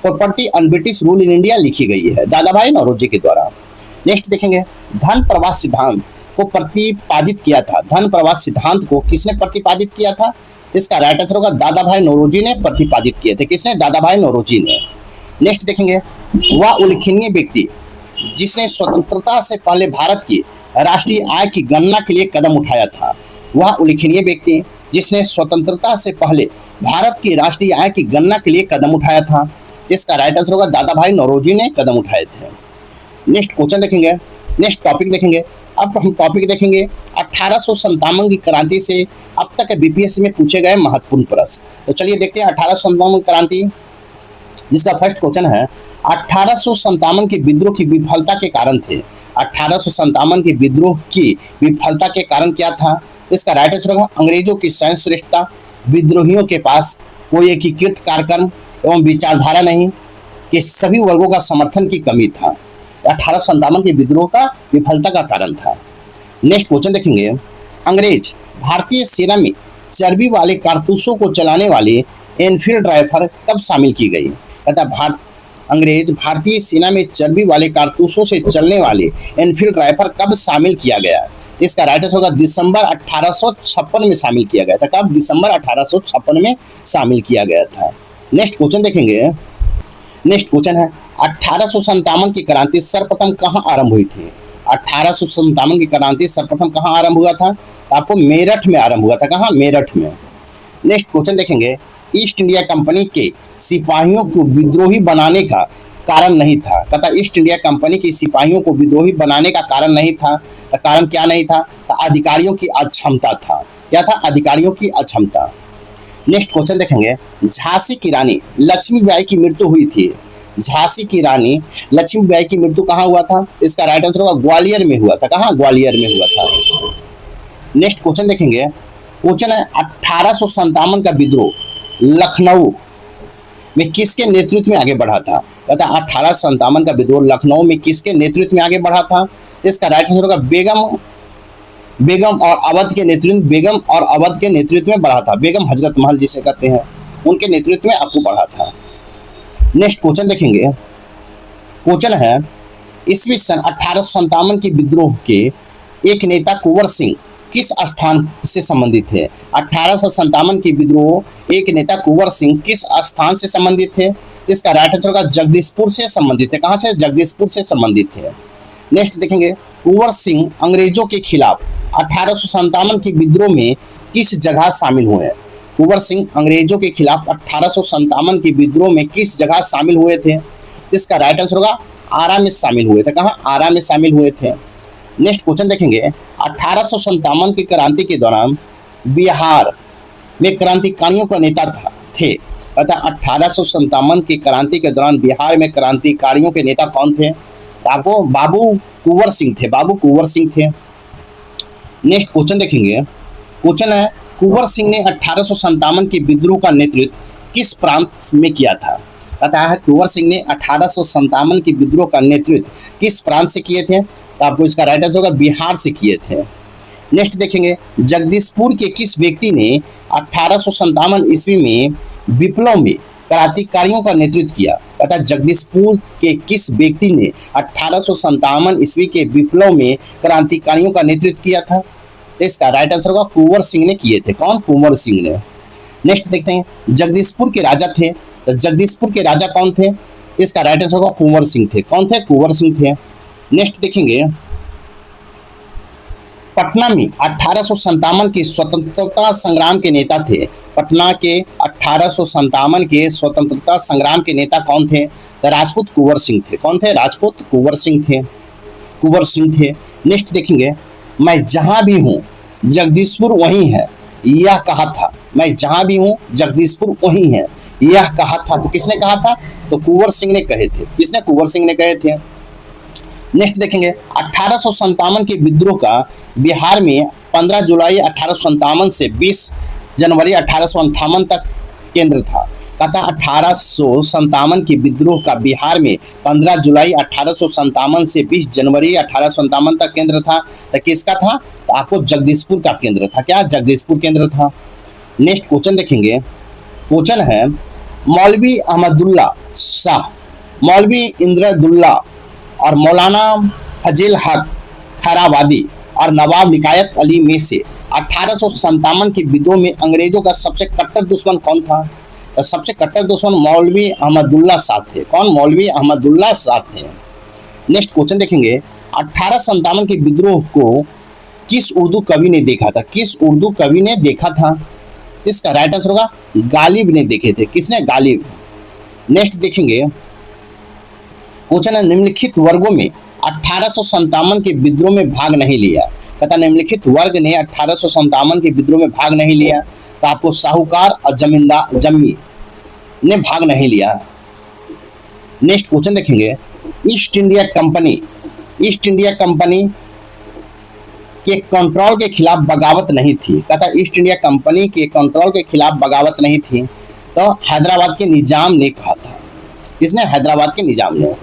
property and British rule in India लिखी गई है, दादा भाई नौरोजी के द्वारा। नेक्स्ट देखेंगे धन प्रवाह सिद्धांत को प्रतिपादित किया था। धन प्रवाह सिद्धांत को किसने प्रतिपादित किया था, इसका राइट आंसर होगा दादा भाई नौरोजी ने प्रतिपादित किए थे। किसने, दादा भाई नौरोजी ने। नेक्स्ट देखेंगे वह उल्लेखनीय व्यक्ति जिसने स्वतंत्रता से पहले भारत की राष्ट्रीय आय की गणना के लिए कदम उठाया था। वह उल्लेखनीय व्यक्ति जिसने स्वतंत्रता से पहले भारत की राष्ट्रीय आय की गणना के लिए कदम उठाया था। इसका राइट आंसर होगा दादा भाई नौरोजी ने कदम उठाए थे। नेक्स्ट क्वेश्चन देखेंगे, नेक्स्ट टॉपिक देखेंगे। अब हम टॉपिक देखेंगे 1857 की क्रांति से अब तक बीपीएससी में पूछे गए महत्वपूर्ण प्रश्न। तो चलिए देखते हैं 1857 क्रांति, जिसका फर्स्ट क्वेश्चन है 1857 के विद्रोह की विफलता के कारण थे। 1857 के विद्रोह की विफलता के कारण क्या था, इसका राइट आंसर होगा अंग्रेजों की सहिष्णुता, विद्रोहियों के पास कोई एकीकृत कार्यक्रम एवं विचारधारा नहीं, कि सभी वर्गों का समर्थन की कमी था। 1857 के विद्रोह का विफलता का कारण था। नेक्स्ट क्वेश्चन देखेंगे अंग्रेज भारतीय सेना में चर्बी वाले कारतूसों को चलाने वाले एनफील्ड राइफल कब शामिल की गई। कहता अंग्रेज भारतीय सेना में चर्बी वाले कारतूसों से चलने वाले एनफील्ड राइफल कब शामिल किया गया। इसका राइट आंसर होगा दिसंबर 1856 में शामिल किया गया था। कब, दिसंबर 1856 में शामिल किया गया था। नेक्स्ट क्वेश्चन देखेंगे, नेक्स्ट क्वेश्चन है 1857 की क्रांति सर्वप्रथम कहाँ आरंभ हुई थी। 1857 की क्रांति सर्वप्रथम कहाँ आरंभ हुआ था? आपको मेरठ में आरंभ हुआ था। कहाँ? मेरठ में। नेक्स्ट क्वेश्चन देखेंगे, ईस्ट इंडिया कंपनी के सिपाहियों को विद्रोही बनाने का कारण नहीं था। तथा ईस्ट इंडिया कंपनी के सिपाहियों को विद्रोही बनाने का कारण नहीं था। तो कारण क्या नहीं था? तो अधिकारियों की अक्षमता था। क्या था? अधिकारियों की अक्षमता। नेक्स्ट क्वेश्चन देखेंगे, झांसी की रानी लक्ष्मीबाई की मृत्यु हुई थी। झांसी की रानी लक्ष्मीबाई की मृत्यु कहाँ हुआ था? इसका राइट आंसर होगा ग्वालियर में हुआ था। कहाँ? ग्वालियर में हुआ था। नेक्स्ट क्वेश्चन देखेंगे, क्वेश्चन है 1857 का विद्रोह लखनऊ में किसके नेतृत्व में आगे बढ़ा था? कहता 1857 का विद्रोह लखनऊ में किसके नेतृत्व में आगे बढ़ा था? इसका राइट आंसर होगा बेगम और अवध के नेतृत्व में बढ़ा था। बेगम हजरत महल जिसे कहते हैं, उनके नेतृत्व में आपको बढ़ा था। नेक्स्ट क्वेश्चन देखेंगे, क्वेश्चन है ईस्वी सन 1857 के विद्रोह के एक नेता कुंवर सिंह किस स्थान से संबंधित थे? 1857 के विद्रोह एक नेता कुंवर सिंह किस स्थान से संबंधित थे? इसका राइट आंसर होगा जगदीशपुर से संबंधित है। कहां से? जगदीशपुर से संबंधित है। नेक्स्ट देखेंगे, कुंवर सिंह अंग्रेजों के खिलाफ 1857 के विद्रोह में किस जगह शामिल हुए हैं? कुंवर सिंह अंग्रेजों के खिलाफ 1857 के विद्रोह में किस जगह शामिल हुए थे? इसका राइट आंसर होगा आरा में शामिल हुए थे। कहाँ? आरा में शामिल हुए थे। नेक्स्ट क्वेश्चन देखेंगे, 1857 की क्रांति के दौरान बिहार में क्रांतिकारियों का नेता थे। अतः 1857 की क्रांति के दौरान बिहार में क्रांतिकारियों के नेता कौन थे? आपको बाबू कुंवर सिंह थे। बाबू कुंवर सिंह थे। नेक्स्ट क्वेश्चन देखेंगे, क्वेश्चन है कुंवर सिंह ने 1857 के विद्रोह का नेतृत्व किस प्रांत में किया था? कहता है कुंवर सिंह ने 1857 के विद्रोह का नेतृत्व किस प्रांत से किए थे? तो आपको इसका राइट आंसर होगा बिहार से किए थे। नेक्स्ट देखेंगे, जगदीशपुर के किस व्यक्ति ने 1857 ईस्वी में विप्लव में क्रांतिकारियों का नेतृत्व किया? कहता जगदीशपुर के किस व्यक्ति ने 1857 ईस्वी के विप्लव में क्रांतिकारियों का नेतृत्व किया था? तो इसका राइट आंसर होगा कुंवर सिंह ने किए थे। कौन? कुंवर सिंह ने। नेक्स्ट देखते हैं, जगदीशपुर के राजा थे। तो जगदीशपुर के राजा कौन थे? इसका राइट आंसर होगा कुंवर सिंह थे। कौन थे? कुंवर सिंह थे। नेक्स्ट देखेंगे, पटना में 1857 के स्वतंत्रता संग्राम के नेता थे। पटना के 1857 के स्वतंत्रता संग्राम के नेता कौन थे? तो राजपूत कुंवर सिंह थे। कौन थे? राजपूत कुंवर सिंह थे। कुंवर सिंह थे। नेक्स्ट देखेंगे, मैं जहां भी हूं जगदीशपुर वहीं है, यह कहा था। मैं जहां भी हूं जगदीशपुर वहीं है, यह कहा था। तो किसने कहा था? तो कुंवर सिंह ने कहे थे। किसने? कुंवर सिंह ने कहे थे। नेक्स्ट देखेंगे, 1857 के विद्रोह का बिहार में 15 जुलाई 1857 से 20 जनवरी 1858 तक केंद्र था। कहता 1857 के विद्रोह का बिहार में 15 जुलाई 1857 से 20 जनवरी 1858 तक केंद्र था। तो किसका था? तो आपको जगदीशपुर का केंद्र था। क्या? जगदीशपुर केंद्र था। नेक्स्ट क्वेश्चन देखेंगे, क्वेश्चन है मौलवी अहमदुल्ला शाह, मौलवी इंद्रदुल्ला और मौलाना फजील हक खैराबादी और नवाब निकायत अली में से 1857 के विद्रोह में अंग्रेजों का सबसे कट्टर दुश्मन कौन था? तो सबसे कट्टर दुश्मन मौलवी अहमदुल्ला शाह थे। कौन? मौलवी अहमदुल्ला शाह थे। नेक्स्ट क्वेश्चन देखेंगे, 1857 के विद्रोह को किस उर्दू कवि ने देखा था? किस उर्दू कवि ने देखा था? इसका राइट आंसर होगा गालिब ने देखे थे। किसने? गालिब। नेक्स्ट देखेंगे, क्वेश्चन है निम्नलिखित वर्गों में 1857 के विद्रोह में भाग नहीं लिया। कहता निम्नलिखित वर्ग ने 1857 के विद्रोह में भाग नहीं लिया। तो आपको साहूकार और जमींदार जम्मी ने भाग नहीं लिया। नेक्स्ट क्वेश्चन देखेंगे, ईस्ट इंडिया कंपनी के कंट्रोल के खिलाफ बगावत नहीं थी। कहता ईस्ट इंडिया कंपनी के कंट्रोल के खिलाफ बगावत नहीं थी। तो हैदराबाद के निजाम ने कहा था। किसने? हैदराबाद के निजाम ने।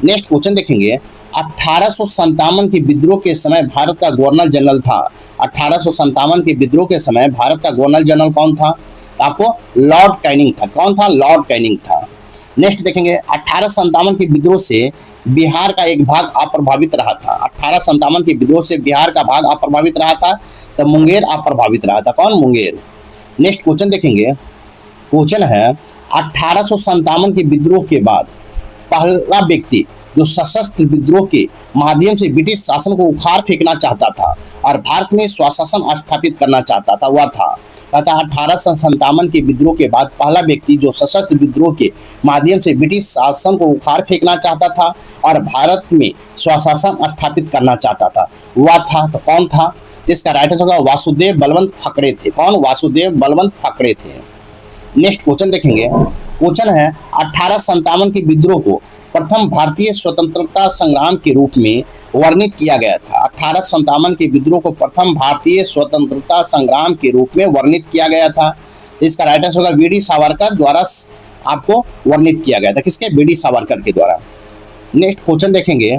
नेक्स्ट क्वेश्चन देखेंगे, 1857 के विद्रोह के समय भारत का गवर्नर जनरल था। 1857 के विद्रोह के समय भारत का गवर्नर जनरल कौन था? आपको लॉर्ड कैनिंग था। कौन था? लॉर्ड कैनिंग था। नेक्स्ट देखेंगे, 1857 के विद्रोह से बिहार का एक भाग अप्रभावित रहा था। 1857 के विद्रोह से बिहार का भाग अप्रभावित रहा था। तो मुंगेर अप्रभावित रहा था। कौन? मुंगेर। नेक्स्ट क्वेश्चन देखेंगे, क्वेश्चन है 1857 के विद्रोह के बाद पहला व्यक्ति जो सशस्त्र विद्रोह के माध्यम से ब्रिटिश शासन को उखाड़ फेंकना चाहता था और भारत में स्वशासन स्थापित करना चाहता था वह था। तथा 1857 के विद्रोह के बाद पहला व्यक्ति जो सशस्त्र विद्रोह के माध्यम से ब्रिटिश शासन को उखाड़ फेंकना चाहता था और भारत में स्वशासन स्थापित करना चाहता था वह था। तो कौन था? इसका राइट आंसर होगा वासुदेव बलवंत फकड़े थे। कौन? वासुदेव बलवंत फकड़े थे। नेक्स्ट क्वेश्चन देखेंगे। क्वेश्चन है 1857 के विद्रोह को प्रथम भारतीय स्वतंत्रता संग्राम के रूप में वर्णित किया गया था। 1857 के विद्रोह को प्रथम भारतीय स्वतंत्रता संग्राम के रूप में वर्णित किया गया था। इसका राइट आंसर होगा वीडी सावरकर द्वारा आपको वर्णित किया गया था। किसके? वीडी सावरकर के द्वारा। नेक्स्ट क्वेश्चन देखेंगे।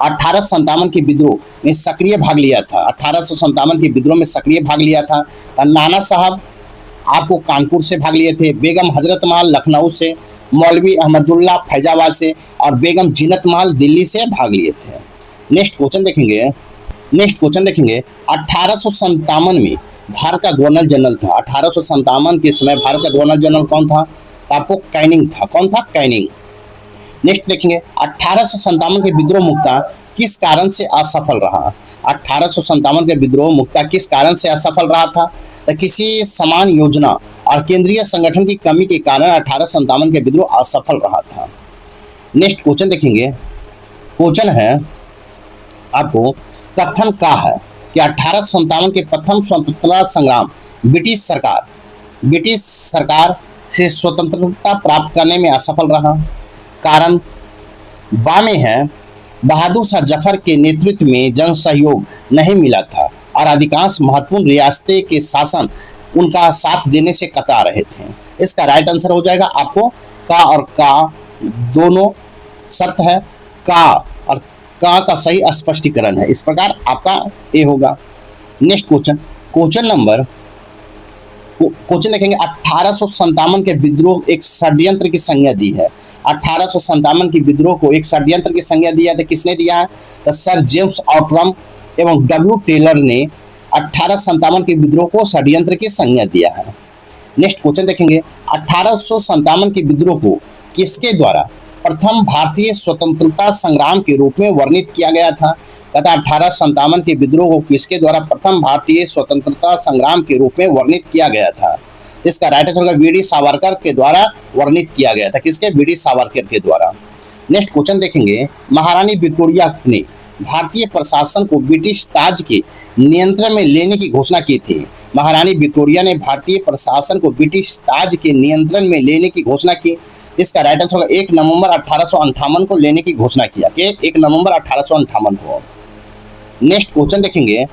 1857 के विद्रोह में सक्रिय भाग लिया था। 1857 के विद्रोह में सक्रिय भाग लिया था नाना साहब आपको कानपुर से भाग लिए थे, बेगम हजरत महल लखनऊ से, मौलवी अहमदुल्ला फैजाबाद से और बेगम जीनत महल दिल्ली से भाग लिए थे। नेक्स्ट क्वेश्चन देखेंगे। 1857 में भारत का गवर्नर जनरल था। 1857 के समय भारत का गवर्नर जनरल कौन था? आपको कैनिंग था। कौन था? कैनिंग। नेक्स्ट देखेंगे। 1857 के विद्रोह मुक्ता किस कारण से असफल रहा? 1857 के विद्रोह मुक्ता किस कारण से असफल रहा था? तो किसी समान योजना और केंद्रीय संगठन की कमी के कारण 1857 के विद्रोह असफल रहा था। नेक्स्ट क्वेश्चन देखेंगे। क्वेश्चन है आपको कथन का है कि 1857 के प्रथम स्वतंत्रता संग्राम ब्रिटिश सरकार से स्वतंत्रता प्राप्त करने में असफल रहा। कारण बा में है बहादुर शाह जफर के नेतृत्व में जन सहयोग नहीं मिला था और अधिकांश महत्वपूर्ण रियासतें के शासन उनका साथ देने से कतरा रहे थे। इसका राइट आंसर हो जाएगा आपको का और का दोनों सत्य है। का और का सही स्पष्टीकरण है। इस प्रकार आपका ए होगा। नेक्स्ट क्वेश्चन देखेंगे। 1857 के विद्रोह एक षड्यंत्र की संज्ञा दी है। 1857 के विद्रोह को एक षड्यंत्र की संज्ञा दिया है। किसने दिया है? तो सर जेम्स आउट्रम एवं डब्ल्यू टेलर ने 1857 के विद्रोह को षड्यंत्र की संज्ञा दिया है। नेक्स्ट क्वेश्चन देखेंगे। 1857 के विद्रोह को किसके द्वारा प्रथम भारतीय स्वतंत्रता संग्राम के रूप में वर्णित किया गया था? तथा 1857 के विद्रोह को किसके द्वारा प्रथम भारतीय स्वतंत्रता संग्राम के रूप में वर्णित किया गया था? इसका राइट आंसर होगा वीडी सावरकर के द्वारा वर्णित किया गया था। किसके? वीडी सावरकर के द्वारा। नेक्स्ट क्वेश्चन देखेंगे। महारानी विक्टोरिया ने भारतीय प्रशासन को ब्रिटिश ताज के नियंत्रण में लेने की घोषणा की थी। महारानी विक्टोरिया ने भारतीय प्रशासन को ब्रिटिश ताज के नियंत्रण में लेने की घोषणा की। इसका राइट आंसर होगा 1 नवंबर 1858 को लेने की घोषणा किया कि 1 नवंबर 1858 को। नेक्स्ट क्वेश्चन देखेंगे।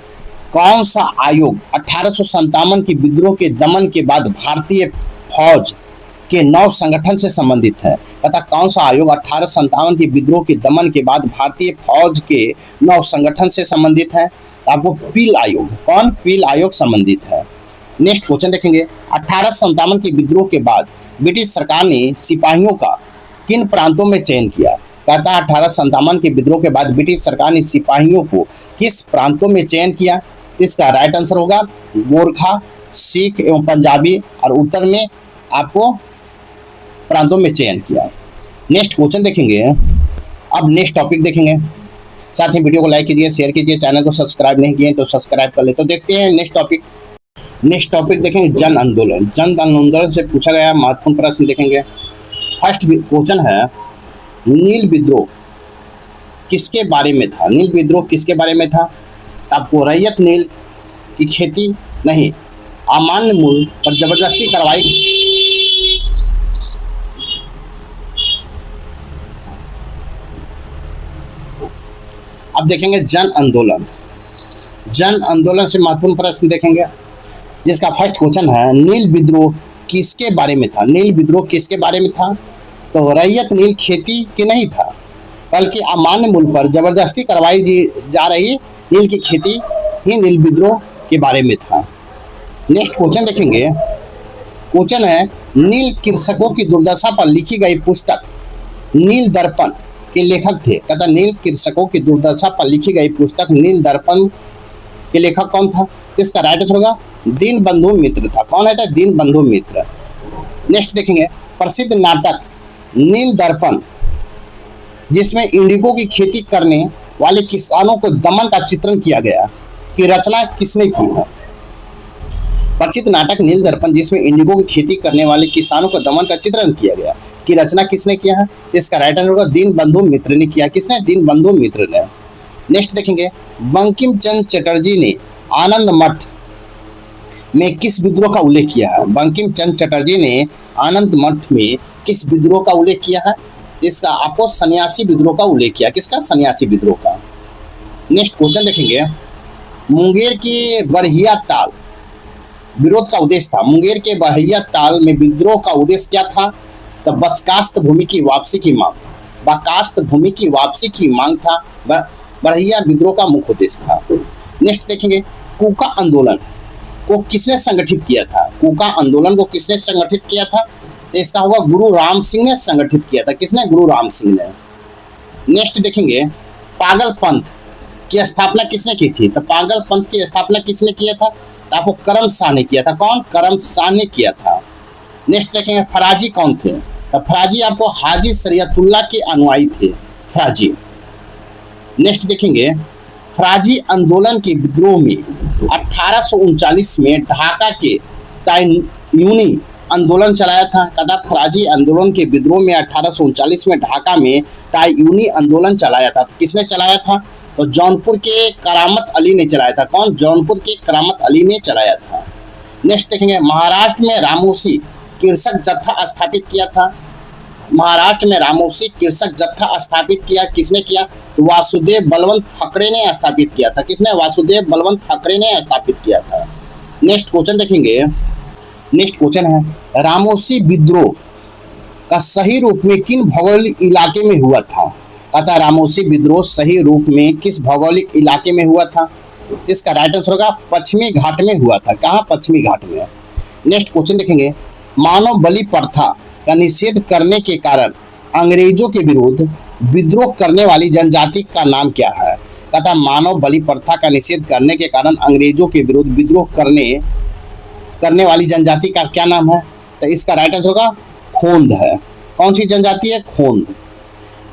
कौन सा आयोग 1857 के विद्रोह के दमन के बाद भारतीय फौज के नव संगठन से संबंधित है? तथा कौन सा आयोग 1857 के विद्रोह के दमन के बाद भारतीय फौज के नव संगठन से संबंधित है? आपको पील आयोग। कौन? पील आयोग संबंधित है। नेक्स्ट क्वेश्चन देखेंगे। 1857 के विद्रोह के बाद ब्रिटिश सरकार ने सिपाहियों का किन प्रांतों में चयन किया? तथा 1857 के विद्रोह के बाद ब्रिटिश सरकार ने सिपाहियों को किस प्रांतों में चयन किया? इसका राइट आंसर होगा गोरखा, सिख एवं पंजाबी और उत्तर में आपको प्रांतों में चयन किया। नेक्स्ट क्वेश्चन देखेंगे। अब नेक्स्ट टॉपिक देखेंगे। साथ ही वीडियो को लाइक कीजिए, शेयर कीजिए, चैनल को सब्सक्राइब नहीं किए तो सब्सक्राइब कर ले। तो देखते हैं नेक्स्ट टॉपिक देखेंगे जन आंदोलन। जन आंदोलन से पूछा गया महत्वपूर्ण प्रश्न देखेंगे। फर्स्ट क्वेश्चन है नील विद्रोह किसके बारे में था? नील विद्रोह किसके बारे में था? आपको रैयत नील की खेती नहीं, अमान्य मूल्य पर जबरदस्ती कार्रवाई। अब देखेंगे जन आंदोलन। जन आंदोलन से महत्वपूर्ण प्रश्न देखेंगे, जिसका फर्स्ट क्वेश्चन है नील विद्रोह किसके बारे में था? नील विद्रोह किसके बारे में था? तो रैयत नील खेती की नहीं था, बल्कि अमान्य मूल्य पर जबरदस्ती करवाई जा रही नील की खेती ही नील विद्रोह के बारे में था। नेक्स्ट क्वेश्चन देखेंगे। क्वेश्चन है नील कृषकों की दुर्दशा पर लिखी गई पुस्तक नील दर्पण के लेखक थे। कहता नील कृषकों की दुर्दशा पर लिखी गई पुस्तक नील दर्पण के लेखक कौन था? इसका राइट आंसर होगा दीनबंधु मित्र था। कौन है? दीनबंधु मित्र। नेक्स्ट देखेंगे प्रसिद्ध नाटक नील दर्पण जिसमें इंडिगो की खेती करने वाले किसानों को दमन का चित्रण किया गया की रचना किसने की है? प्रसिद्ध नाटक नील दर्पण जिसमें इंडिगो की खेती करने वाले किसानों को दमन का चित्रण किया गया की रचना किसने किया है? इसका राइट आंसर होगा दीनबंधु मित्र ने किया। किसने? दीनबंधु मित्र ने। नेक्स्ट देखेंगे, बंकिम चंद्र चटर्जी ने आनंद मठ में किस विद्रोह का उल्लेख किया है? बंकिम चंद्र चटर्जी ने आनंद मठ में किस विद्रोह का उल्लेख किया है? इसका आपको सन्यासी विद्रोह का उल्लेख किया। किसका? सन्यासी विद्रोह का। नेक्स्ट क्वेश्चन देखेंगे, मुंगेर के बरहिया ताल विरोध का उद्देश्य था। मुंगेर के बरहिया ताल में विद्रोह का उद्देश्य क्या था? तो बर्खास्त भूमि की वापसी की मांग। बर्खास्त भूमि की वापसी की मांग था। बरहिया विद्रोह का मुख्य उद्देश्य था। नेक्स्ट देखेंगे, कूका आंदोलन को किसने संगठित किया था? कूका आंदोलन को किसने संगठित किया था? तो इसका होगा गुरु राम सिंह ने संगठित किया था। किसने? गुरु राम सिंह ने। नेक्स्ट देखेंगे, पागल पंथ की स्थापना किसने की थी? तो पागल पंथ की स्थापना किसने किया था? तो आपको करम शाह ने किया था। कौन? करम शाह ने किया था। नेक्स्ट देखेंगे, फराजी कौन थे? तो फराजी आपको हाजी शरीयतुल्लाह के अनुयायी थे फराजी। नेक्स्ट देखेंगे, फराजी आंदोलन के विद्रोह में 1839 में ढाका के तायूनी आंदोलन चलाया था। कदा फराजी आंदोलन के विद्रोह में 1839 में ढाका में तायूनी आंदोलन चलाया था। तो किसने चलाया था? तो जौनपुर के करामत अली ने चलाया था। कौन? जौनपुर के करामत अली ने चलाया था। नेक्स्ट देखेंगे, महाराष्ट्र में रामोसी कृषक जत्था स्थापित किया था। महाराष्ट्र में रामोसी कृषक जत्था स्थापित किया किसने किया? तो वासुदेव बलवंत फकरे ने स्थापित किया था। किसने? वासुदेव बलवंत फकरे ने स्थापित किया था। नेक्स्ट क्वेश्चन देखेंगे, नेक्स्ट क्वेश्चन है, रामोसी विद्रोह का सही रूप में किन भौगोलिक इलाके में हुआ था? अतः रामोसी विद्रोह सही रूप में किस भौगोलिक इलाके में हुआ था? इसका राइट आंसर होगा पश्चिमी घाट में हुआ था। कहाँ? पश्चिमी घाट में। नेक्स्ट क्वेश्चन देखेंगे, मानव बलि प्रथा का निषेध करने के कारण अंग्रेजों के विरुद्ध विद्रोह करने वाली जनजाति का नाम क्या है? कहता मानव बलि प्रथा का निषेध करने के कारण अंग्रेजों के विरुद्ध विद्रोह करने वाली जनजाति का क्या नाम है? तो इसका राइट आंसर होगा खोंद है। कौन सी जनजाति है? खोंद।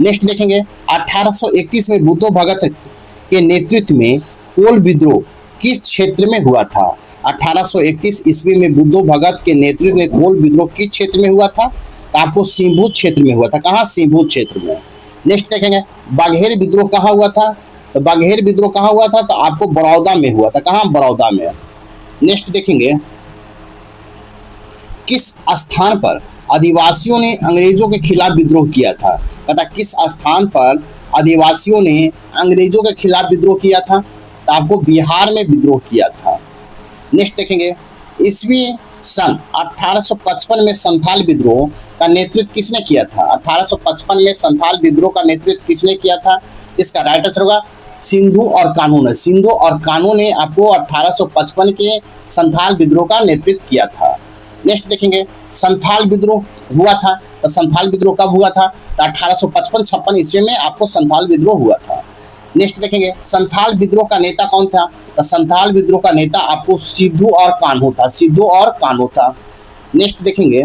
नेक्स्ट देखेंगे, 1831 में बुद्धो भगत के नेतृत्व में कोल विद्रोह किस क्षेत्र में हुआ था? 1831 ईस्वी में बुद्धो भगत के नेतृत्व में कोल विद्रोह किस क्षेत्र में हुआ था? तो आपको सिंहभूत क्षेत्र में हुआ था। कहाँ? सिंहभूत क्षेत्र में। नेक्स्ट देखेंगे, बघेल विद्रोह कहाँ हुआ था? तो बघेल विद्रोह कहाँ हुआ था? तो आपको बड़ौदा में हुआ था। कहाँ? बड़ौदा में। नेक्स्ट देखेंगे, किस स्थान पर आदिवासियों ने अंग्रेजों के खिलाफ विद्रोह किया था? कहता किस स्थान पर आदिवासियों ने अंग्रेजों के खिलाफ विद्रोह किया था? तो आपको बिहार में विद्रोह किया था। नेक्स्ट देखेंगे, ईस्वी सन 1855 में संथाल विद्रोह का नेतृत्व किसने किया था? 1855 में संथाल विद्रोह का नेतृत्व किसने किया था? इसका राइट आंसर होगा सिंधु और कानू ने। सिंधु और कानू ने आपको 1855 के संथाल विद्रोह का नेतृत्व किया था। नेक्स्ट देखेंगे, संथाल विद्रोह हुआ था। तो संथाल विद्रोह कब हुआ था? तो 1855-56 ईस्वी में आपको संथाल विद्रोह हुआ था। नेक्स्ट देखेंगे, संथाल विद्रोह का नेता कौन था? तो संथाल विद्रोह का नेता आपको सिद्धू और कान्हो था। सिद्धू और कान्हो था। नेक्स्ट देखेंगे,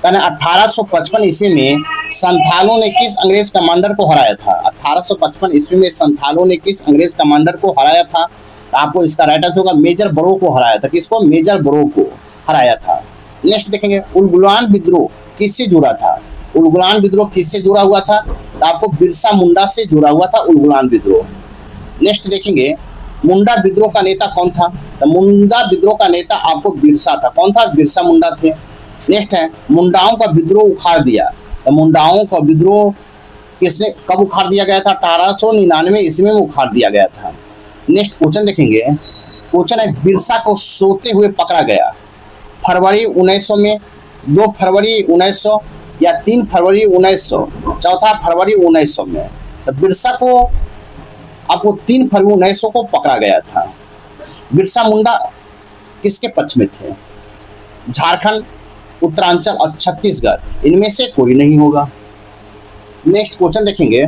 1855 ईस्वी में संथालों ने किस अंग्रेज कमांडर को हराया था? 1855 ईस्वी में संथालों ने किस अंग्रेज कमांडर को हराया था? तो आपको इसका राइट आंसर होगा मेजर बरो को हराया था। किसको? मेजर बरो को हराया था। नेक्स्ट देखेंगे, उलगुलान विद्रोह किससे जुड़ा था? उलगुलान विद्रोह किससे जुड़ा हुआ था? तो आपको बिरसा मुंडा से जुड़ा हुआ था उलगुलान विद्रोह। नेक्स्ट देखेंगे, मुंडा विद्रोह का नेता कौन था? तो मुंडा विद्रोह का नेता आपको बिरसा था। कौन था? बिरसा मुंडा थे। नेक्स्ट है, मुंडाओं का विद्रोह उखाड़ दिया। तो मुंडाओं का विद्रोह किसने कब उखाड़ दिया गया था? 1899 ईस्वी में उखाड़ दिया गया था। नेक्स्ट क्वेश्चन देखेंगे, क्वेश्चन है, बिरसा को सोते हुए पकड़ा गया फरवरी 1900 में, 2 फरवरी 1900 या 3 फरवरी 1900, 4 फरवरी 1900 में। तो बिरसा को आपको 3 फरवरी 1900 को पकड़ा गया था। बिरसा मुंडा किसके पक्ष में थे? झारखंड, उत्तरांचल और छत्तीसगढ़, इनमें से कोई नहीं होगा। नेक्स्ट क्वेश्चन देखेंगे,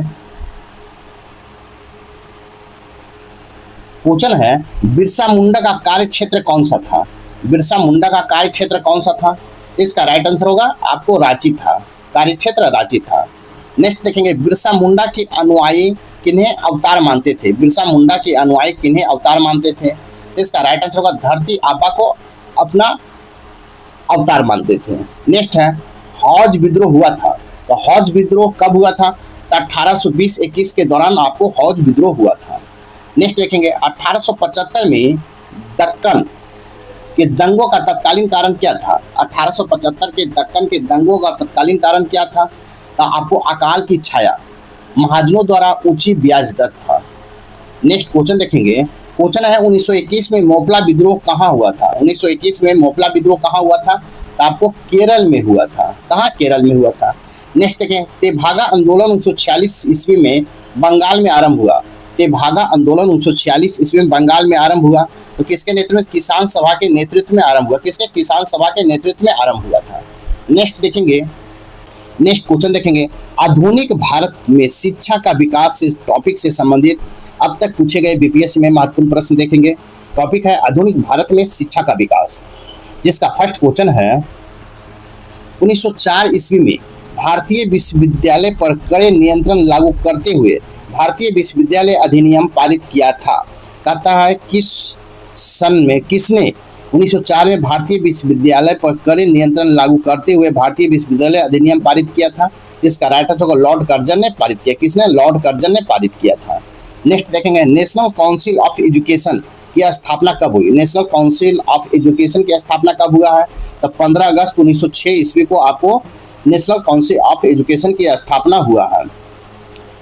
क्वेश्चन है, बिरसा मुंडा का कार्य क्षेत्र कौन सा था? बिरसा मुंडा का कार्य क्षेत्र कौन सा था? इसका राइट आंसर होगा आपको रांची था। कार्य क्षेत्र रांची था। नेक्स्ट देखेंगे बिरसा मुंडा के अनुयायी किन्हें अवतार मानते थे? बिरसा मुंडा के अनुयायी किन्हें अवतार मानते थे? इसका राइट आंसर होगा धरती आबा को अपना अवतार मानते थे। नेक्स्ट है हौज विद्रोह हुआ था, तो हौज विद्रोह कब हुआ था? तो 1820-21 के दौरान आपको हौज विद्रोह हुआ था। नेक्स्ट देखेंगे 1875 में दक्कन के दंगों का तत्कालीन कारण क्या था? 1875 के दक्कन के दंगों का तत्कालीन कारण क्या था? तो आपको अकाल की छाया, महाजनों द्वारा ऊंची ब्याज दर था। नेक्स्ट क्वेश्चन देखेंगे, क्वेश्चन है 1921 में मोपला विद्रोह कहाँ हुआ था? 1921 में मोपला विद्रोह कहाँ हुआ था? तो आपको केरल में हुआ था। कहाँ? केरल में हुआ था। नेक्स्ट देखें तेभागा आंदोलन 1946 ईस्वी में बंगाल में आरंभ हुआ। तेभागा आंदोलन 1946 ईस्वी में बंगाल में आरंभ हुआ, तो किसके नेतृत्व में? किसान सभा के नेतृत्व में आरंभ हुआ। किसके? किसान सभा के नेतृत्व में आरंभ हुआ था। नेक्स्ट देखेंगे, नेक्स्ट क्वेश्चन देखेंगे आधुनिक भारत में शिक्षा का विकास से टॉपिक से संबंधित अब तक पूछे गए बीपीएससी में महत्वपूर्ण प्रश्न देखेंगे। टॉपिक है आधुनिक भारत में शिक्षा का विकास, जिसका फर्स्ट क्वेश्चन है 1904 ईस्वी में भारतीय विश्वविद्यालय पर कड़े नियंत्रण लागू करते हुए भारतीय विश्वविद्यालय अधिनियम पारित किया था। कहता है किस सन में किसने 1904 में भारतीय विश्वविद्यालय पर कड़े नियंत्रण लागू करते हुए भारतीय विश्वविद्यालय अधिनियम पारित किया था? इसका राइट आंसर होगा लॉर्ड कर्जन ने पारित किया। किसने? लॉर्ड कर्जन ने पारित किया था। नेक्स्ट देखेंगे नेशनल काउंसिल ऑफ एजुकेशन की स्थापना कब हुई? नेशनल काउंसिल ऑफ एजुकेशन की स्थापना कब हुआ है? तो 15 अगस्त 1906 ईस्वी को आपको नेशनल काउंसिल ऑफ एजुकेशन की स्थापना हुआ है।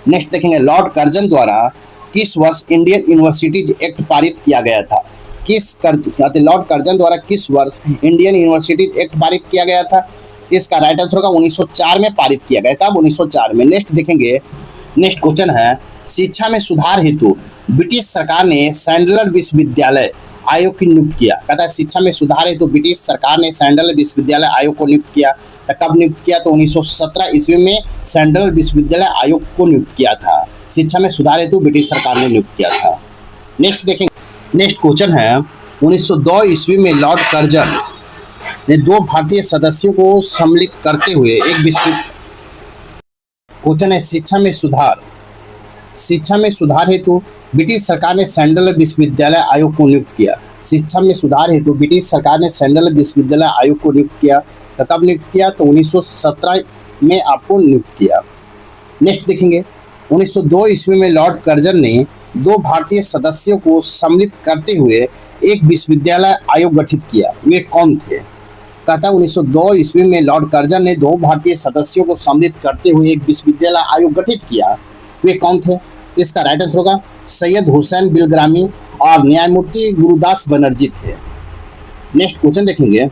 नेक्स्ट देखेंगे लॉर्ड कर्जन द्वारा किस वर्ष इंडियन यूनिवर्सिटीज एक्ट पारित किया गया था? लॉर्ड कर्जन द्वारा किस वर्ष इंडियन यूनिवर्सिटीज एक्ट पारित किया गया था? इसका राइट आंसर होगा 1904 में पारित किया गया था। 1904 में। नेक्स्ट देखेंगे, नेक्स्ट क्वेश्चन है शिक्षा में सुधार हेतु ब्रिटिश सरकार ने सैंडलर विश्वविद्यालय आयोग की नियुक्त किया। कहता है शिक्षा में सुधार हेतु ब्रिटिश सरकार ने सैंडलर विश्वविद्यालय आयोग को नियुक्त किया। तो कब नियुक्त किया? तो 1917 ईस्वी में सैंडलर विश्वविद्यालय आयोग को नियुक्त किया था। शिक्षा में सुधार हेतु ब्रिटिश सरकार ने नियुक्त किया था। नेक्स्ट देखेंगे, नेक्स्ट क्वेश्चन है 1902 ईस्वी में लॉर्ड कर्जन ने 2 भारतीय सदस्यों को सम्मिलित करते हुए एक विश्व क्वेश्चन है शिक्षा में सुधार हेतु ब्रिटिश सरकार ने सैंडलर विश्वविद्यालय आयोग को नियुक्त किया। शिक्षा में सुधार हेतु ब्रिटिश सरकार ने सैंडलर विश्वविद्यालय आयोग को नियुक्त किया। तो कब नियुक्त किया? तो 1917 में आपको नियुक्त किया। नेक्स्ट देखेंगे 1902 ईस्वी में लॉर्ड कर्जन ने 2 भारतीय सदस्यों को सम्मिलित करते हुए एक विश्वविद्यालय आयोग गठित किया। वे कौन थे? कहता है 1902 ईस्वी में लॉर्ड कर्जन ने 2 भारतीय सदस्यों को सम्मिलित करते हुए एक विश्वविद्यालय आयोग गठित किया। वे कौन थे? इसका राइट आंसर होगा सैयद हुसैन बिलग्रामी और न्यायमूर्ति गुरुदास बनर्जी थे। नेक्स्ट क्वेश्चन देखेंगे,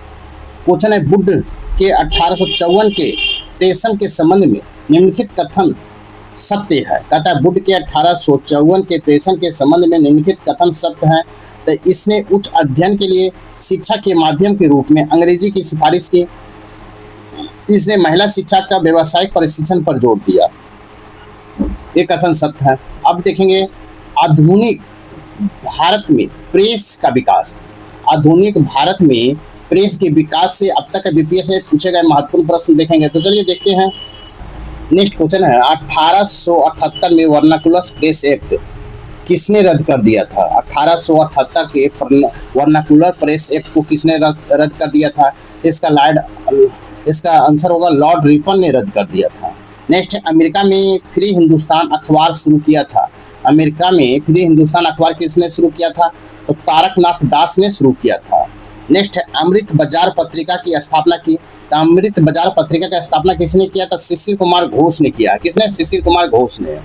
क्वेश्चन है बुद्ध के 1854 के प्रेषण के संबंध में निम्नलिखित कथन सत्य है। कहता है बुद्ध के 1854 के प्रेषण के संबंध में निम्नलिखित कथन सत्य है। तो इसने उच्च अध्ययन के लिए शिक्षा के माध्यम के रूप में अंग्रेजी की सिफारिश की। इसने महिला शिक्षा का व्यावसायिक प्रशिक्षण पर जोर दिया। ये कथन सत्य है। अब देखेंगे आधुनिक भारत में प्रेस का विकास। आधुनिक भारत में प्रेस के विकास से अब तक बीपीएस से पूछे गए महत्वपूर्ण प्रश्न देखेंगे। तो चलिए देखते हैं। नेक्स्ट क्वेश्चन है 1878 में वर्नाकुलर प्रेस एक्ट किसने रद्द कर दिया था? 1878 के वर्नाकुलर प्रेस एक्ट को किसने रद्द कर दिया था? इसका आंसर होगा लॉर्ड रिपन ने रद्द कर दिया था। नेक्स्ट अमेरिका में फ्री हिंदुस्तान अखबार शुरू किया था। अमेरिका में फ्री हिंदुस्तान अखबार किसने शुरू किया था? तो तारकनाथ दास ने शुरू किया था। नेक्स्ट अमृत बाजार पत्रिका की स्थापना की। तो अमृत बाजार पत्रिका की स्थापना किसने किया था? शिशिर कुमार घोष ने किया। किसने? शिशिर कुमार घोष ने।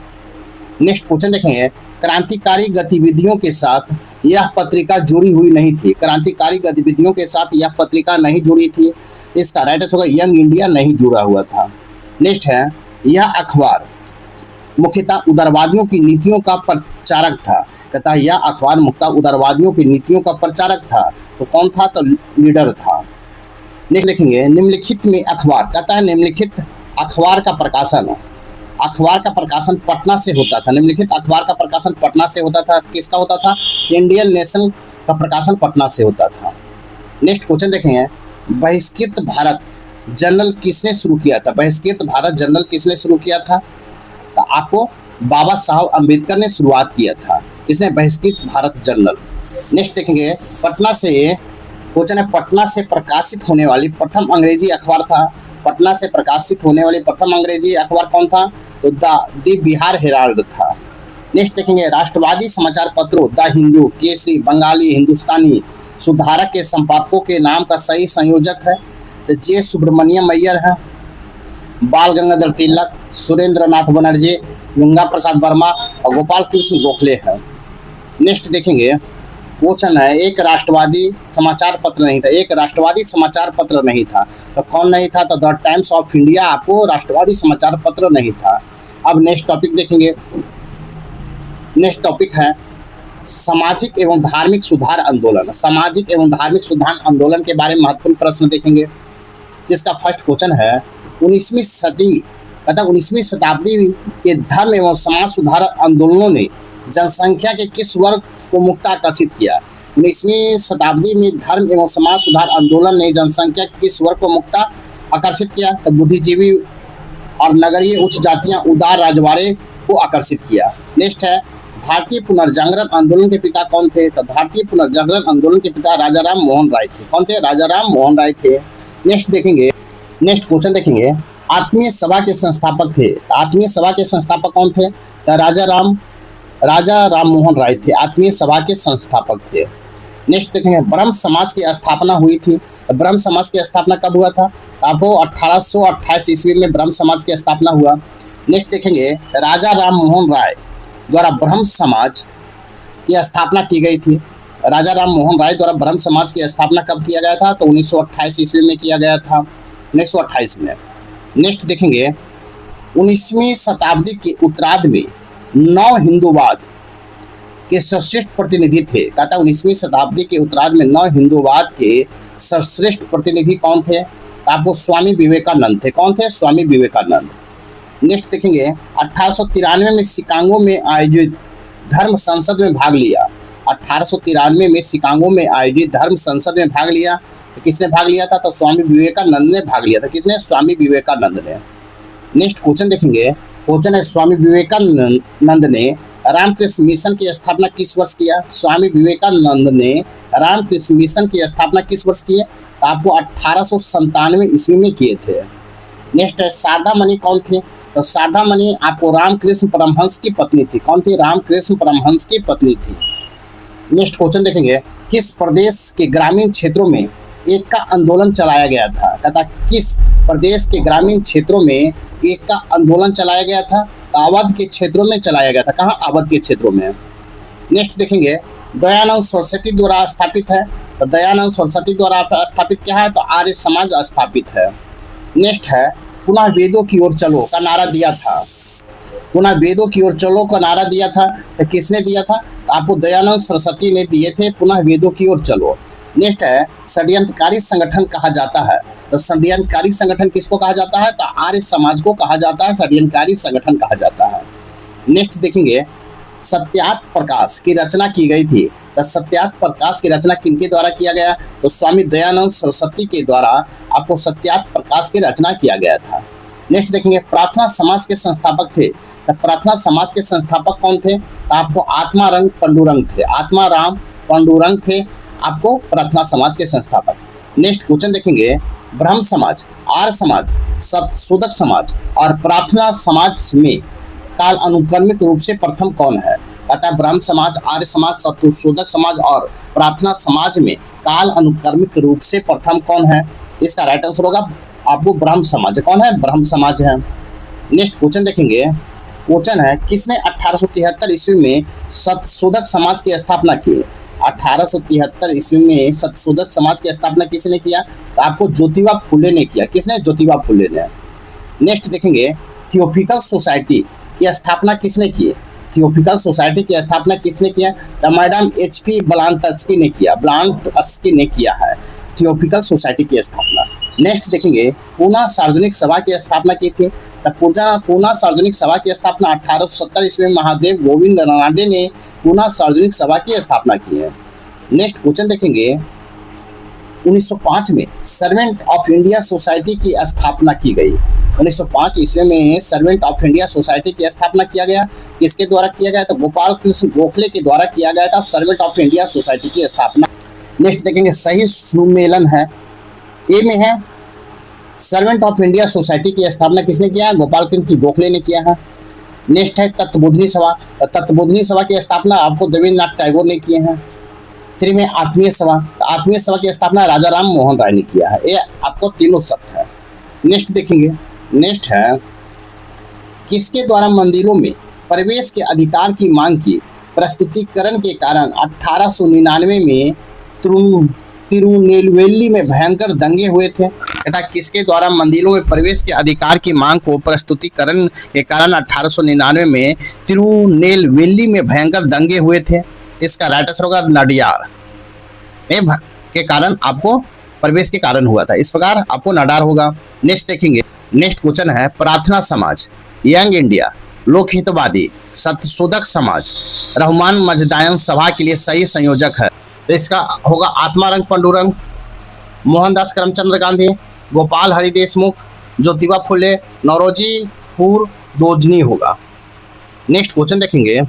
नेक्स्ट क्वेश्चन देखेंगे क्रांतिकारी गतिविधियों के साथ यह पत्रिका जुड़ी हुई नहीं थी। क्रांतिकारी गतिविधियों के साथ यह पत्रिका नहीं जुड़ी थी। इसका राइट आंसर होगा यंग इंडिया नहीं जुड़ा हुआ था। नेक्स्ट है यह अखबार मुख्यतः उदारवादियों की नीतियों का प्रचारक था। कहता है यह अखबार मुख्यतः उदारवादियों की नीतियों का प्रचारक था। तो कौन था? तो लीडर था। नेक्स्ट लिखेंगे निम्नलिखित में अखबार। कहता है निम्नलिखित अखबार का प्रकाशन पटना से होता था। निम्नलिखित अखबार का प्रकाशन पटना से होता था। किसका होता था? इंडियन नेशनल का प्रकाशन पटना से होता था। नेक्स्ट क्वेश्चन देखेंगे बहिष्कृत भारत जनरल किसने शुरू किया था? बहिष्कृत भारत जनरल किसने शुरू किया था? तो आपको बाबा साहब अम्बेडकर ने शुरुआत किया था। इसने बहिष्कृत भारत जनरल। नेक्स्ट देखेंगे, पटना से क्वेश्चन है, पटना से प्रकाशित होने वाली प्रथम अंग्रेजी अखबार था। पटना से प्रकाशित होने वाली प्रथम अंग्रेजी अखबार कौन था? तो द बिहार हेराल्ड था। नेक्स्ट देखेंगे, राष्ट्रवादी समाचार पत्रों द हिंदू, केसरी, बंगाली, हिंदुस्तानी, सुधारक के संपादकों के नाम का सही संयोजक है तो जे सुब्रमण्यम अय्यर है, बाल गंगाधर तिलक, सुरेंद्र नाथ बनर्जी, गंगा प्रसाद वर्मा और गोपाल कृष्ण गोखले है। नेक्स्ट देखेंगे, क्वेश्चन है, एक राष्ट्रवादी समाचार पत्र नहीं था। एक राष्ट्रवादी समाचार पत्र नहीं था तो कौन नहीं था? तो द टाइम्स ऑफ इंडिया आपको राष्ट्रवादी समाचार पत्र नहीं था। अब नेक्स्ट टॉपिक देखेंगे। नेक्स्ट टॉपिक है सामाजिक एवं धार्मिक सुधार आंदोलन। सामाजिक एवं धार्मिक सुधार आंदोलन के बारे में महत्वपूर्ण प्रश्न देखेंगे, जिसका फर्स्ट क्वेश्चन है, 19वीं सदी तथा 19वीं शताब्दी के धर्म एवं समाज सुधार आंदोलनों ने जनसंख्या के किस वर्ग को मुक्त आकर्षित किया? 19वीं शताब्दी में धर्म एवं समाज सुधार आंदोलन ने जनसंख्या के किस वर्ग को मुक्त आकर्षित किया? तो बुद्धिजीवी और नगरीय उच्च जातियां, उदार राजवाड़े को आकर्षित किया। नेक्स्ट है, भारतीय पुनर्जागरण आंदोलन के पिता कौन थे? तो भारतीय पुनर्जागरण आंदोलन के पिता राजा राम मोहन राय थे। कौन थे? राजा राम मोहन राय थे। नेक्स्ट देखेंगे, नेक्स्ट क्वेश्चन देखेंगे, आत्मीय सभा के संस्थापक थे। आत्मीय सभा के संस्थापक कौन थे? तो राजा राम मोहन राय थे, आत्मीय सभा के संस्थापक थे। नेक्स्ट देखेंगे, ब्रह्म समाज की स्थापना हुई थी। तो ब्रह्म समाज की स्थापना कब हुआ था? आपको 1828 ईस्वी में ब्रह्म समाज की स्थापना हुआ। नेक्स्ट देखेंगे, राजा राम मोहन राय द्वारा ब्रह्म समाज की स्थापना की गई थी। राजा राम मोहन राय द्वारा ब्रह्म समाज की स्थापना कब किया गया था? तो 1928 ईस्वी में किया गया था, 1928 में। नेक्स्ट देखेंगे, 19वीं शताब्दी के उत्तरार्ध में नव हिंदूवाद के सर्वश्रेष्ठ प्रतिनिधि थे। कहता 19वीं शताब्दी के उत्तरार्ध में नव हिंदूवाद के सर्वश्रेष्ठ प्रतिनिधि कौन थे? आपको स्वामी विवेकानंद थे। कौन थे? स्वामी विवेकानंद। नेक्स्ट देखेंगे, 1893 में शिकागो में आयोजित धर्म संसद में भाग लिया। 1893 में शिकागो में आयोजित धर्म संसद में भाग लिया। तो किसने भाग लिया था? तो स्वामी विवेकानंद ने भाग लिया था। किसने? स्वामी विवेकानंद ने। नेक्स्ट क्वेश्चन देखेंगे, क्वेश्चन है, स्वामी विवेकानंद ने रामकृष्ण मिशन की स्थापना किस वर्ष किया? स्वामी विवेकानंद ने रामकृष्ण मिशन की स्थापना किस वर्ष की? तो आपको 1897 ईस्वी में किए थे। नेक्स्ट है, शारदा मणि कौन थी? तो शारदा मणि आपको रामकृष्ण परमहंस की पत्नी थी। कौन थी? रामकृष्ण परमहंस की पत्नी थी। नेक्स्ट क्वेश्चन देखेंगे, किस प्रदेश के ग्रामीण क्षेत्रों में एक का आंदोलन चलाया गया था? कहता किस प्रदेश के ग्रामीण क्षेत्रों में एक का आंदोलन चलाया गया था? अवध के क्षेत्रों में चलाया गया था। कहाँ? अवध के क्षेत्रों में। नेक्स्ट देखेंगे, दयानंद सरस्वती द्वारा स्थापित है। तो दयानंद सरस्वती द्वारा स्थापित क्या है? तो आर्य समाज स्थापित है। नेक्स्ट है, पुनः वेदों की ओर चलो का नारा दिया था। पुनः वेदों की ओर चलो का नारा दिया था तो किसने दिया था? तो आपको दयानंद सरस्वती ने दिए थे, पुनः वेदों की ओर चलो। नेक्स्ट है, षड्यंत्रकारी संगठन कहा जाता है। तो षड्यंत्रकारी संगठन किसको कहा जाता है? तो आर्य समाज को कहा जाता है, षड्यंत्रकारी संगठन कहा जाता है। नेक्स्ट देखेंगे, सत्यार्थ प्रकाश की रचना की गई थी। तो सत्यार्थ प्रकाश की रचना किनके द्वारा किया गया? तो स्वामी दयानंद सरस्वती के द्वारा आपको सत्यार्थ प्रकाश की रचना किया गया था। नेक्स्ट देखेंगे, प्रार्थना समाज के संस्थापक थे। तो प्रार्थना समाज के संस्थापक कौन थे? तो आपको आत्माराम पांडुरंग थे। आत्माराम पांडुरंग थे आपको प्रार्थना समाज के संस्थापक। नेक्स्ट क्वेश्चन देखेंगे, ब्रह्म समाज, आर्य समाज, सतशोधक समाज और प्रार्थना समाज में काल अनुक्रमिक रूप से प्रथम कौन है? कहता है ब्रह्म समाज, आर्य समाज, सतशोधक समाज और प्रार्थना समाज में काल अनुक्रमिक रूप से प्रथम कौन है? इसका राइट आंसर होगा आपको ब्रह्म समाज। कौन है? ब्रह्म समाज है। नेक्स्ट क्वेश्चन देखेंगे, क्वेश्चन है, किसने 1873 ईस्वी में सतशोधक समाज की स्थापना की? 1873 ईस्वी में सतशोधक समाज की स्थापना किसने किया? तो आपको ज्योतिबा फुले ने किया। किसने? ज्योतिबा फुले ने। नेक्स्ट देखेंगे, थियोसॉफिकल सोसाइटी की स्थापना किसने की? थियोसॉफिकल सोसाइटी की स्थापना किसने किया? तो मैडम HP ब्लांटस्की ने किया। ब्लांटस्की ने किया है थियोसॉफिकल सोसाइटी की स्थापना। नेक्स्ट देखेंगे, पूना सार्वजनिक सभा की स्थापना की थी। तो पूना सार्वजनिक सभा की स्थापना 1870 ईस्वी में महादेव गोविंद रानडे ने पूना सार्वजनिक सभा की स्थापना की है। नेक्स्ट क्वेश्चन देखेंगे, 1905 में सर्वेंट ऑफ इंडिया सोसाइटी की स्थापना की गई। 1905 ईस्वी में सर्वेंट ऑफ इंडिया सोसाइटी की स्थापना किया गया। किसके द्वारा किया गया? तो गोपाल कृष्ण गोखले के द्वारा किया गया था सर्वेंट ऑफ इंडिया सोसाइटी की स्थापना। नेक्स्ट देखेंगे सही सुमेलन है, ए में है सर्वेंट ऑफ इंडिया सोसाइटी की स्थापना किसने किया? गोपाल कृष्ण गोखले ने किया है। नेक्स्ट है तत्वबोधिनी सभा। तत्वबोधिनी सभा की स्थापना आपको देवेंद्रनाथ टैगोर ने किए हैं। 3 में आत्मीय सभा। आत्मीय सभा की स्थापना राजा राम मोहन राय ने किया है। ये आपको तीनों सत्य है। नेक्स्ट देखेंगे, नेक्स्ट है किसके द्वारा मंदिरों में प्रवेश के अधिकार की मांग की प्रस्तुतिकरण के कारण 1899 में तिरुनेलवेली में भयंकर दंगे हुए थे तथा किसके द्वारा मंदिरों में प्रवेश के अधिकार की मांग को प्रस्तुतिकरण के कारण 1899 में तिरुनेलवेली में भयंकर दंगे हुए थे? इसका राइट आंसर होगा नडियार के कारण, आपको प्रवेश के कारण हुआ था। इस प्रकार आपको नडार होगा। नेक्स्ट देखेंगे, नेक्स्ट क्वेश्चन है प्रार्थना समाज, यंग इंडिया, लोकहितवादी, सत्यशोधक समाज, रहमान मजदायन सभा के लिए सही संयोजक है। तो इसका होगा आत्मारंग पंडुरंग, मोहनदास करमचंद गांधी, गोपाल हरि देशमुख, ज्योतिबा फुले, नौरोजी दोजनी होगा। नेक्स्ट क्वेश्चन देखेंगे,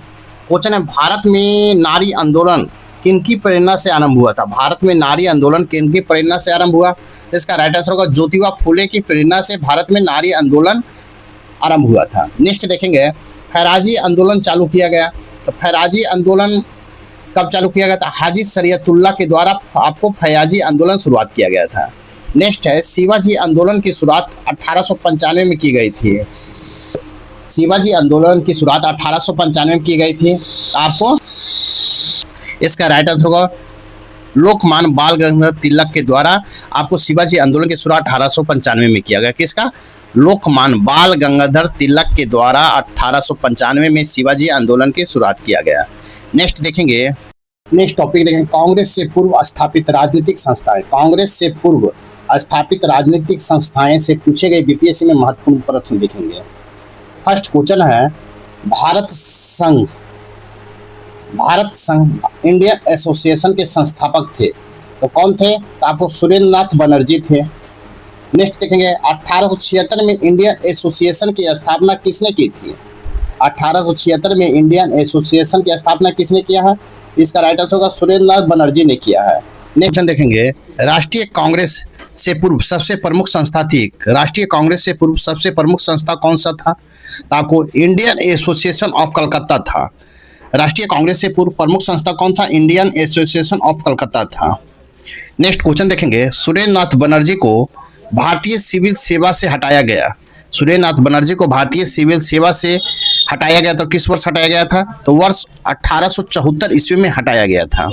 क्वेश्चन है भारत में नारी आंदोलन किनकी प्रेरणा से आरंभ हुआ था? भारत में नारी आंदोलन किनकी प्रेरणा से आरंभ हुआ? तो इसका राइट आंसर होगा ज्योतिबा फुले की प्रेरणा से भारत में नारी आंदोलन आरंभ हुआ था। नेक्स्ट देखेंगे फैराजी आंदोलन चालू किया गया। तो फैराजी आंदोलन कब चालू किया गया था? हाजी शरीयतुल्लाह के द्वारा आपको फैयाजी आंदोलन शुरुआत किया गया था। नेक्स्ट है शिवाजी आंदोलन की शुरुआत 1895 में की गई थी। शिवाजी आंदोलन की शुरुआत 1895 में की गई थी। आपको इसका राइट आंसर होगा लोकमान्य बाल गंगाधर तिलक के द्वारा आपको शिवाजी आंदोलन की शुरुआत 1895 में किया गया। किसका? लोकमान्य बाल गंगाधर तिलक के द्वारा 1895 में शिवाजी आंदोलन की शुरुआत किया गया। नेक्स्ट देखेंगे, नेक्स्ट टॉपिक देखेंगे कांग्रेस से पूर्व स्थापित राजनीतिक संस्थाएं। कांग्रेस से पूर्व स्थापित राजनीतिक संस्थाएं से पूछे गए बीपीएससी में महत्वपूर्ण प्रश्न देखेंगे। फर्स्ट क्वेश्चन है भारत संघ इंडियन एसोसिएशन के संस्थापक थे, तो कौन थे? तो आपको सुरेंद्र नाथ बनर्जी थे। नेक्स्ट देखेंगे 1876 में इंडियन एसोसिएशन की स्थापना किसने की थी? 1876 में इंडियन एसोसिएशन की स्थापना किसने किया है? इसका राइट आंसर होगा सुरेंद्र नाथ बनर्जी ने किया है। नेक्स्ट देखेंगे राष्ट्रीय कांग्रेस से पूर्व सबसे प्रमुख संस्था थी। राष्ट्रीय कांग्रेस से पूर्व सबसे प्रमुख संस्था कौन सा था? तो आपको इंडियन एसोसिएशन ऑफ कलकत्ता था। राष्ट्रीय कांग्रेस से पूर्व प्रमुख संस्था कौन था? इंडियन एसोसिएशन ऑफ कलकत्ता था। नेक्स्ट क्वेश्चन देखेंगे सुरेंद्र नाथ बनर्जी को भारतीय सिविल सेवा से हटाया गया। सुरेंद्र नाथ बनर्जी को भारतीय सिविल सेवा से हटाया गया तो किस वर्ष हटाया गया था? तो वर्ष 1874 ईस्वी में हटाया गया था।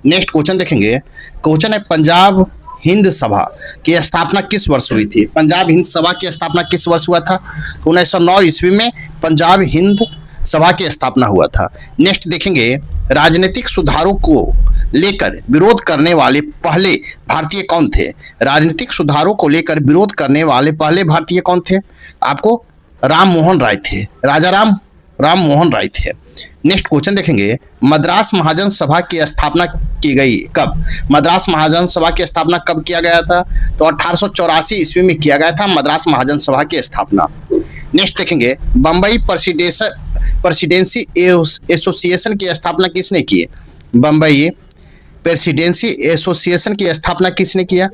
नेक्स्ट क्वेश्चन देखेंगे, क्वेश्चन है पंजाब हिंद सभा की स्थापना किस वर्ष हुई थी? पंजाब हिंद सभा की स्थापना किस वर्ष हुआ था? तो 1909 ईस्वी में पंजाब हिंद सभा की स्थापना हुआ था। नेक्स्ट देखेंगे राजनीतिक सुधारों को लेकर विरोध करने वाले पहले भारतीय कौन थे? राजनीतिक सुधारों को लेकर विरोध करने वाले पहले भारतीय कौन थे? आपको राम मोहन राय थे। राजा राम मोहन राय थे। नेक्स्ट क्वेश्चन देखेंगे मद्रास महाजन सभा की स्थापना की गई कब? मद्रास महाजन सभा की स्थापना कब किया गया था? तो 1884 ईस्वी में किया गया था मद्रास महाजन सभा की स्थापना। नेक्स्ट देखेंगे बम्बई प्रेसिडेंसी एसोसिएशन की स्थापना किसने की? बम्बई प्रेसिडेंसी एसोसिएशन की स्थापना किसने किया?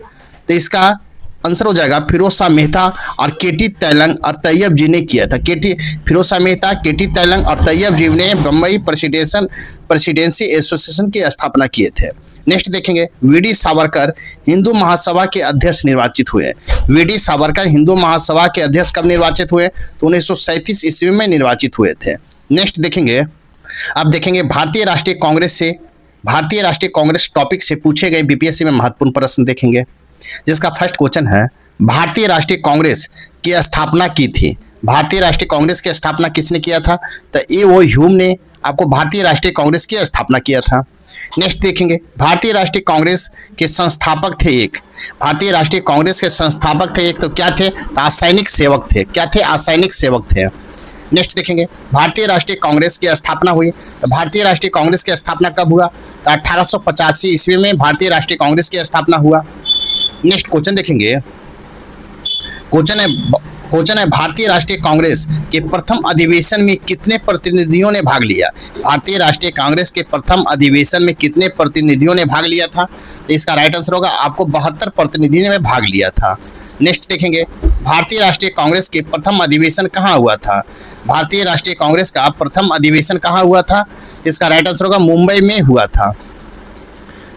तो इसका आंसर हो जाएगा फिरोज शाह मेहता और केटी तैलंग और तैयब जी ने किया था। फिरोज शाह मेहता, केटी तैलंग और तैयब जी ने बम्बई प्रेसिडेंसी एसोसिएशन की स्थापना किए थे। नेक्स्ट देखेंगे वीडी सावरकर हिंदू महासभा के अध्यक्ष निर्वाचित हुए। वीडी सावरकर हिंदू महासभा के अध्यक्ष कब निर्वाचित हुए? तो 1937 ईस्वी में निर्वाचित हुए थे। नेक्स्ट देखेंगे, अब देखेंगे भारतीय राष्ट्रीय कांग्रेस टॉपिक से पूछे गए बीपीएससी में महत्वपूर्ण प्रश्न देखेंगे, जिसका फर्स्ट क्वेश्चन है भारतीय राष्ट्रीय कांग्रेस की स्थापना की थी। भारतीय राष्ट्रीय कांग्रेस की स्थापना किसने किया था? तो ए.ओ. ह्यूम ने आपको भारतीय राष्ट्रीय कांग्रेस की स्थापना किया था। नेक्स्ट देखेंगे भारतीय राष्ट्रीय कांग्रेस के संस्थापक थे एक। भारतीय राष्ट्रीय कांग्रेस के संस्थापक थे एक, तो क्या थे? रासायनिक सेवक थे। क्या थे? रासायनिक सेवक थे। नेक्स्ट देखेंगे भारतीय राष्ट्रीय कांग्रेस की स्थापना हुई। तो भारतीय राष्ट्रीय कांग्रेस की स्थापना कब हुआ? तो 1885 ईस्वी में भारतीय राष्ट्रीय कांग्रेस की स्थापना हुआ। नेक्स्ट क्वेश्चन देखेंगे, क्वेश्चन है भारतीय राष्ट्रीय कांग्रेस के प्रथम अधिवेशन में कितने प्रतिनिधियों ने भाग लिया? भारतीय राष्ट्रीय कांग्रेस के प्रथम अधिवेशन में कितने प्रतिनिधियों ने भाग लिया था? तो इसका राइट आंसर होगा आपको 72 प्रतिनिधियों ने भाग लिया था। नेक्स्ट देखेंगे भारतीय राष्ट्रीय कांग्रेस के प्रथम अधिवेशन कहाँ हुआ था? भारतीय राष्ट्रीय कांग्रेस का प्रथम अधिवेशन कहाँ हुआ था? इसका राइट आंसर होगा मुंबई में हुआ था।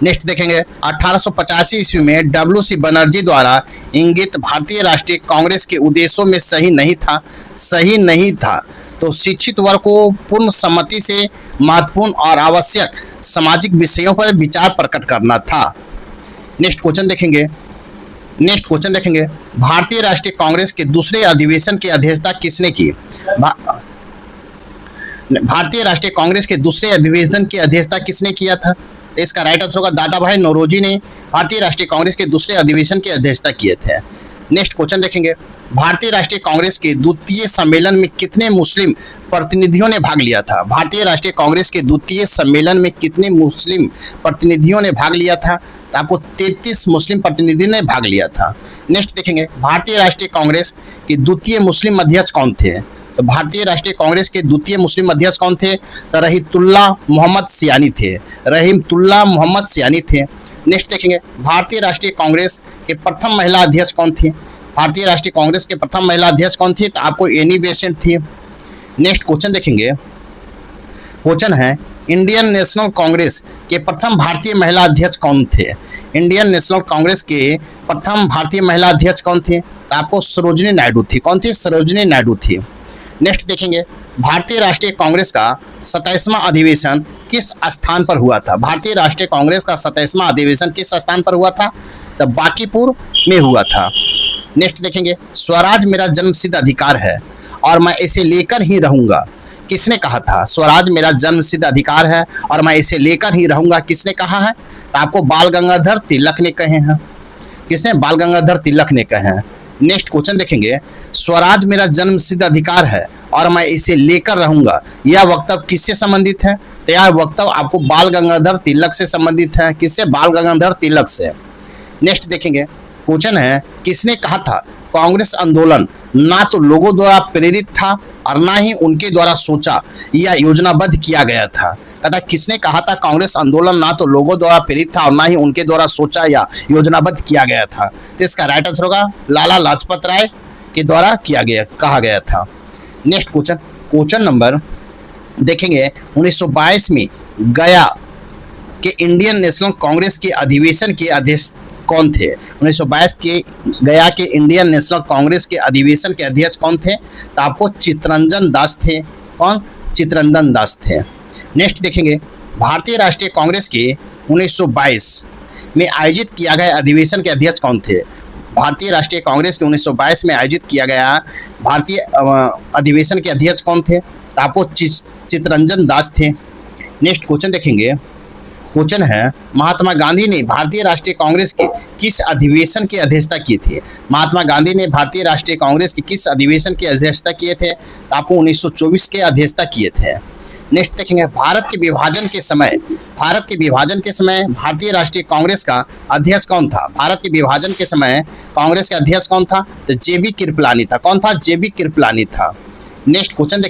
नेक्स्ट देखेंगे 1885 ईस्वी में डब्ल्यू.सी. बनर्जी द्वारा इंगित भारतीय राष्ट्रीय कांग्रेस के उद्देश्यों में सही नहीं था। तो शिक्षित वर्ग को पूर्ण सम्मति से महत्वपूर्ण और आवश्यक सामाजिक विषयों पर विचार प्रकट करना था। नेक्स्ट क्वेश्चन देखेंगे भारतीय राष्ट्रीय कांग्रेस के दूसरे अधिवेशन की अध्यक्षता किसने की? भारतीय राष्ट्रीय कांग्रेस के दूसरे अधिवेशन की अध्यक्षता किसने किया था? इसका राइट आंसर होगा दादा भाई नौरोजी ने भारतीय राष्ट्रीय कांग्रेस के दूसरे अधिवेशन की अध्यक्षता किए थे। नेक्स्ट क्वेश्चन देखेंगे भारतीय राष्ट्रीय कांग्रेस के द्वितीय सम्मेलन में कितने मुस्लिम प्रतिनिधियों ने भाग लिया था? भारतीय राष्ट्रीय कांग्रेस के द्वितीय सम्मेलन में कितने मुस्लिम प्रतिनिधियों ने भाग लिया था? तो आपको 33 मुस्लिम प्रतिनिधियों ने भाग लिया था। नेक्स्ट देखेंगे भारतीय राष्ट्रीय कांग्रेस के द्वितीय मुस्लिम अध्यक्ष कौन थे? तो भारतीय राष्ट्रीय कांग्रेस के द्वितीय मुस्लिम अध्यक्ष कौन थे? तो रहीमतुल्लाह मोहम्मद सियानी थे। नेक्स्ट देखेंगे भारतीय राष्ट्रीय कांग्रेस के प्रथम महिला अध्यक्ष कौन थी? भारतीय राष्ट्रीय कांग्रेस के प्रथम महिला अध्यक्ष कौन थी? तो आपको एनी बेसेंट थी। नेक्स्ट क्वेश्चन देखेंगे, क्वेश्चन है इंडियन नेशनल कांग्रेस के प्रथम भारतीय महिला अध्यक्ष कौन थे? इंडियन नेशनल कांग्रेस के प्रथम भारतीय महिला अध्यक्ष कौन थे? तो आपको सरोजिनी नायडू थी। कौन थी? सरोजिनी नायडू थी। नेक्स्ट देखेंगे भारतीय राष्ट्रीय कांग्रेस का 27वां अधिवेशन किस स्थान पर हुआ था? भारतीय राष्ट्रीय कांग्रेस का 27वां अधिवेशन किस स्थान पर हुआ था? तो बांकीपुर में हुआ था। नेक्स्ट देखेंगे स्वराज मेरा जन्मसिद्ध अधिकार है और मैं इसे लेकर ही रहूंगा, किसने कहा था? स्वराज मेरा जन्मसिद्ध अधिकार है और मैं इसे लेकर ही रहूंगा, किसने कहा है? तो आपको बाल गंगाधर तिलक ने कहे हैं। किसने? बाल गंगाधर तिलक ने कहे हैं। नेक्स्ट क्वेश्चन देखेंगे स्वराज मेरा जन्मसिद्ध अधिकार है और मैं इसे लेकर रहूंगा, यह वक्तव्य किससे संबंधित है? तो यह वक्तव्य आपको बाल गंगाधर तिलक से संबंधित है। किससे? बाल गंगाधर तिलक से। नेक्स्ट देखेंगे क्वेश्चन है किसने कहा था कांग्रेस आंदोलन ना तो लोगों द्वारा प्रेरित था और ना ही उनके द्वारा सोचा या योजनाबद्ध किया गया था? तथा किसने कहा था कांग्रेस आंदोलन ना तो लोगों द्वारा प्रेरित था और ना ही उनके द्वारा सोचा या योजनाबद्ध किया गया था? तो इसका राइट आंसर होगा लाला लाजपत राय के द्वारा कहा गया था। नेक्स्ट क्वेश्चन नंबर देखेंगे 1922 में गया के इंडियन नेशनल कांग्रेस के अधिवेशन के अध्यक्ष कौन थे? 1922 के गया के इंडियन नेशनल कांग्रेस के अधिवेशन के अध्यक्ष कौन थे? तो आपको चित्तरंजन दास थे। कौन? चित्तरंजन दास थे। नेक्स्ट देखेंगे भारतीय राष्ट्रीय कांग्रेस के 1922 में आयोजित किया गया अधिवेशन के अध्यक्ष कौन थे? भारतीय राष्ट्रीय कांग्रेस के 1922 में आयोजित किया गया भारतीय अधिवेशन के अध्यक्ष कौन थे? तो आपको चित्तरंजन दास थे। नेक्स्ट क्वेश्चन देखेंगे, क्वेश्चन है महात्मा गांधी ने भारतीय राष्ट्रीय कांग्रेस के किस अधिवेशन की अध्यक्षता की थी? महात्मा गांधी ने भारतीय राष्ट्रीय कांग्रेस के किस अधिवेशन की अध्यक्षता किए थे? तो आपको 1924 के अध्यक्षता किए थे। नेक्स्ट देखेंगे भारत के विभाजन के समय भारतीय राष्ट्रीय कांग्रेस का अध्यक्ष कौन था? भारत के विभाजन के समय कांग्रेस का अध्यक्ष कौन था? तो जेबी कृपलानी था। कौन था? जेबी कृपलानी था। नेक्स्ट क्वेश्चन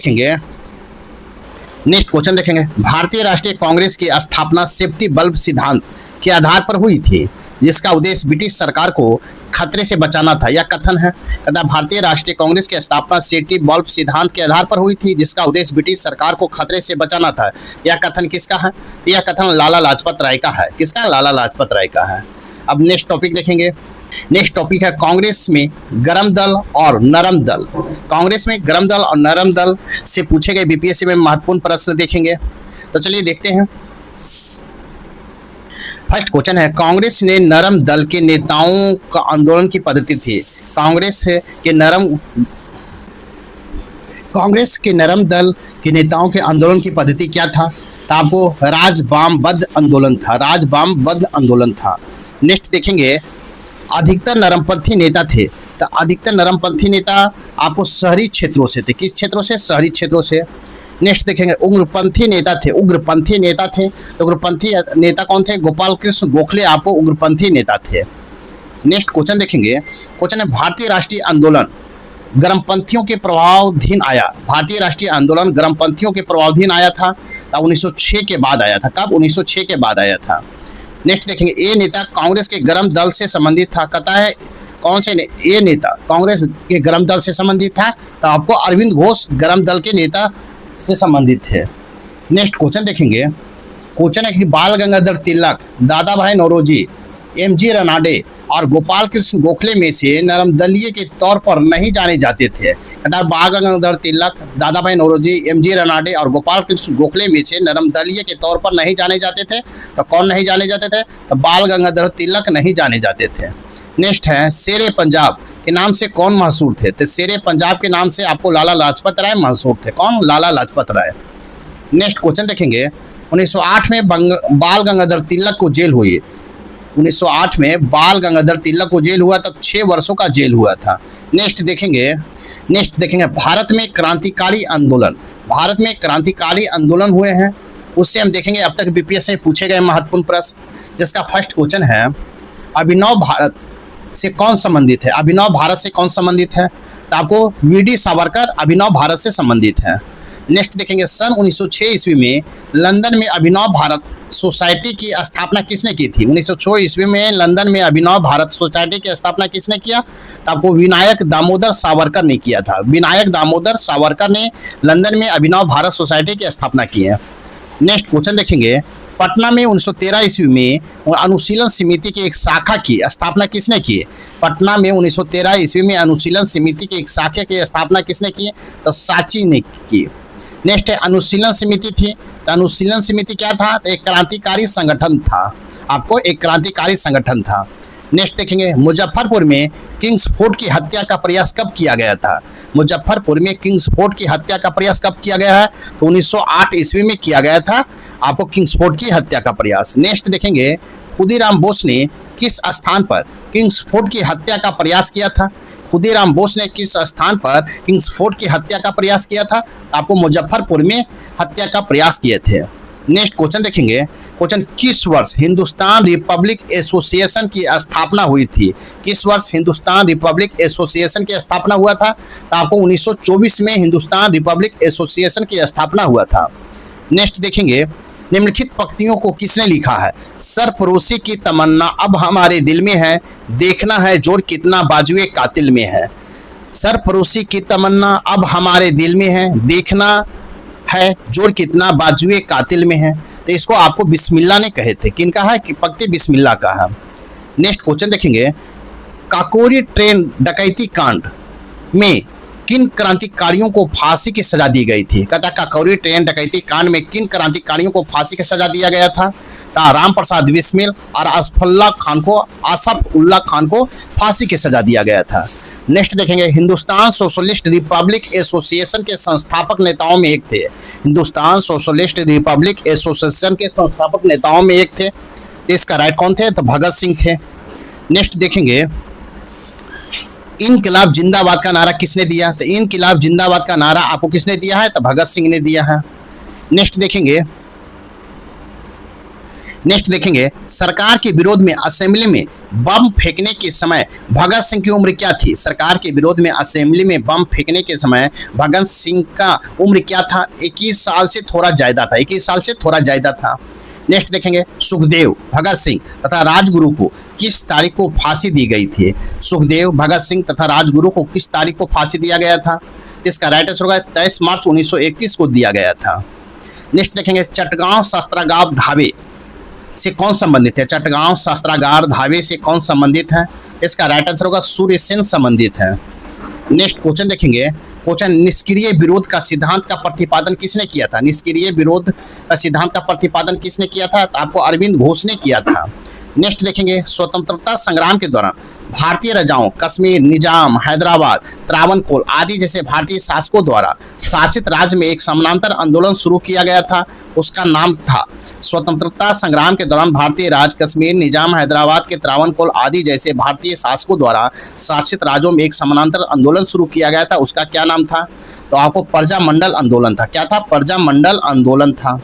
देखेंगे भारतीय राष्ट्रीय कांग्रेस की स्थापना सेफ्टी बल्ब सिद्धांत के आधार पर हुई थी, जिसका उद्देश्य ब्रिटिश सरकार को खतरे से बचाना था। यह कथन है तथा भारतीय राष्ट्रीय कांग्रेस की स्थापना सेफ्टी बल्ब सिद्धांत के आधार पर हुई थी, जिसका उद्देश्य ब्रिटिश सरकार को खतरे से बचाना था। यह कथन किसका है? यह कथन लाला लाजपत राय का है। किसका? लाला लाजपत राय का है। अब नेक्स्ट टॉपिक देखेंगे। नेक्स्ट टॉपिक है कांग्रेस में गर्म दल और नरम दल। कांग्रेस में गर्म दल और नरम दल से पूछे गए बीपीएससी में महत्वपूर्ण प्रश्न देखेंगे। तो चलिए देखते हैं। फर्स्ट क्वेश्चन है कांग्रेस ने नरम दल के नेताओं का आंदोलन की पद्धति थी। कांग्रेस के नरम दल के नेताओं के आंदोलन की पद्धति क्या था? तो आपको राजवामबद्ध आंदोलन था। नेक्स्ट देखेंगे अधिकतर नरमपंथी नेता थे। तो अधिकतर नरमपंथी नेता आपको शहरी क्षेत्रों से थे। किस क्षेत्रों से? शहरी क्षेत्रों से। नेक्स्ट देखेंगे उग्रपंथी नेता थे। उग्रपंथी नेता थे तो उग्रपंथी नेता कौन थे? गोपाल कृष्ण गोखले आपको उग्रपंथी नेता थे। नेक्स्ट क्वेश्चन देखेंगे। क्वेश्चन है भारतीय राष्ट्रीय आंदोलन गर्मपंथियों के प्रभावाधीन आया। भारतीय राष्ट्रीय आंदोलन गर्मपंथियों के प्रभावाधीन आया था तब 1906 के बाद आया था। कब? 1906 के बाद आया था। नेक्स्ट देखेंगे ये नेता कांग्रेस के गर्म दल से संबंधित था। कहता है कौन से ये नेता कांग्रेस के गर्म दल से संबंधित था? तो आपको अरविंद घोष गर्म दल के नेता से संबंधित थे। नेक्स्ट क्वेश्चन देखेंगे। क्वेश्चन है कि बाल गंगाधर तिलक, दादा भाई नौरोजी, एमजी रनाडे और गोपाल कृष्ण गोखले में से नरमदलीय के तौर पर नहीं जाने जाते थे। बाल गंगाधर तिलक, दादा भाई नौरोजी, एमजी रनाडे और गोपाल कृष्ण गोखले में से नरमदलीय के तौर पर नहीं जाने जाते थे। तो कौन नहीं जाने जाते थे? तो बाल गंगाधर तिलक नहीं जाने जाते थे। नेक्स्ट है शेरे पंजाब के नाम से कौन मशहूर थे? तो शेरे पंजाब के नाम से आपको लाला लाजपत राय मशहूर थे। कौन? लाला लाजपत राय। नेक्स्ट क्वेश्चन देखेंगे। 1908 में बाल गंगाधर तिलक को जेल हुई। 1908 में बाल गंगाधर तिलक को जेल हुआ तब 6 वर्षों का जेल हुआ था। नेक्स्ट देखेंगे भारत में क्रांतिकारी आंदोलन। भारत में क्रांतिकारी आंदोलन हुए हैं, उससे हम देखेंगे अब तक बीपीएससी में पूछे गए महत्वपूर्ण प्रश्न, जिसका फर्स्ट क्वेश्चन है अभिनव भारत से कौन संबंधित है? अभिनव भारत से कौन संबंधित है? तो आपको वीडी सावरकर अभिनव भारत से संबंधित है। नेक्स्ट देखेंगे सन 1906 ईस्वी में लंदन में अभिनव भारत सोसाइटी की स्थापना किसने की थी? 1906 ईस्वी में लंदन में अभिनव भारत सोसाइटी की स्थापना किसने किया? तो आपको विनायक दामोदर सावरकर ने किया था। विनायक दामोदर सावरकर ने लंदन में अभिनव भारत सोसाइटी की स्थापना की है। नेक्स्ट क्वेश्चन देखेंगे। पटना में 1913 ईस्वी में अनुशीलन समिति की एक शाखा की स्थापना किसने की? पटना में 1913 ईस्वी में अनुशीलन समिति की एक शाखा की स्थापना किसने की? तो सांची ने की। नेक्स्ट है अनुशीलन समिति थी। तो अनुशीलन समिति क्या था? तो एक क्रांतिकारी संगठन था। आपको एक क्रांतिकारी संगठन था। नेक्स्ट देखेंगे मुजफ्फरपुर में किंग्स फोर्ट की हत्या का प्रयास कब किया गया था? मुजफ्फरपुर में किंग्स फोर्ट की हत्या का प्रयास कब किया गया है? तो 1908 ईस्वी में किया गया था आपको किंग्स फोर्ट की हत्या का प्रयास। नेक्स्ट देखेंगे खुदीराम बोस ने किस स्थान पर किंग्स फोर्ट की हत्या का प्रयास किया था? खुदीराम बोस ने किस स्थान पर किंग्स फोर्ट की हत्या का प्रयास किया था? आपको मुजफ्फरपुर में हत्या का प्रयास किए थे। नेक्स्ट क्वेश्चन देखेंगे। क्वेश्चन किस वर्ष हिंदुस्तान रिपब्लिक एसोसिएशन की स्थापना हुई थी? किस वर्ष हिंदुस्तान रिपब्लिक एसोसिएशन की स्थापना हुआ था? तो आपको 1924 में हिंदुस्तान रिपब्लिक एसोसिएशन की स्थापना हुआ था। नेक्स्ट देखेंगे निम्नलिखित पंक्तियों को किसने लिखा है? सरफरोशी की तमन्ना अब हमारे दिल में है, देखना है जोर कितना बाजुए कातिल में है। सरफरोशी की तमन्ना अब हमारे दिल में है, देखना है जोर कितना बाजुए कातिल में है। तो इसको आपको बिस्मिल्लाह ने कहे थे। किनका है? कि पंक्ति बिस्मिल्लाह का है। नेक्स्ट क्वेश्चन देखेंगे। काकोरी ट्रेन डकैती कांड में किन क्रांतिकारियों को फांसी की सजा दी गई थी? कहता काकोरी ट्रेन डकैती कांड में किन क्रांतिकारियों को फांसी की सजा दिया गया था? राम प्रसाद बिस्मिल और आसफ उल्लाह खान को फांसी की सजा दिया गया था। नेक्स्ट देखेंगे हिंदुस्तान सोशलिस्ट रिपब्लिक एसोसिएशन के संस्थापक नेताओं में एक थे। हिंदुस्तान सोशलिस्ट रिपब्लिक एसोसिएशन के संस्थापक नेताओं में एक थे। इसका राइट कौन थे? तो भगत सिंह थे। नेक्स्ट देखेंगे इनकलाब जिंदाबाद का नारा किसने दिया? तो इनकलाब जिंदाबाद का नारा आपको किसने दिया है? तो भगत सिंह ने दिया है। नेक्स्ट देखेंगे सरकार के विरोध में असेंबली में बम फेंकने के समय भगत सिंह की उम्र क्या थी? सरकार के विरोध में असेंबली में बम फेंकने के समय भगत सिंह का उम्र क्या था? 21 साल से थोड़ा ज्यादा था। 21 साल से थोड़ा ज्यादा था। नेक्स्ट देखेंगे सुखदेव, भगत सिंह तथा राजगुरु को किस तारीख को फांसी दी गई थी? सुखदेव, भगत सिंह तथा राजगुरु को किस तारीख को फांसी दिया गया था? इसका राइट आंसर होगा 23 मार्च 1931 को दिया गया था। नेक्स्ट देखेंगे चटगांव शस्त्रागार धावे से कौन संबंधित है? चटगांव शस्त्रागार धावे से कौन संबंधित है? इसका राइट आंसर होगा सूर्य सेन संबंधित है। नेक्स्ट क्वेश्चन देखेंगे। क्वेश्चन निष्क्रिय विरोध का सिद्धांत का प्रतिपादन किसने किया था? निष्क्रिय विरोध का सिद्धांत का प्रतिपादन किसने किया था? तो आपको अरविंद घोष ने किया था। नेक्स्ट देखेंगे स्वतंत्रता संग्राम के दौरान भारतीय राजाओं कश्मीर, निजाम, हैदराबाद, त्रावणकोर आदि जैसे भारतीय शासकों द्वारा शासित राज्य में एक समानांतर आंदोलन शुरू किया गया था। उसका नाम था स्वतंत्रता संग्राम के दौरान भारतीय राज कश्मीर, निजाम हैदराबाद के त्रावणकोर आदि जैसे भारतीय शासकों द्वारा शासित राज्यों में एक समानांतर आंदोलन शुरू किया गया था। उसका क्या नाम था? तो आपको प्रजामंडल आंदोलन था। क्या था? प्रजामंडल आंदोलन था।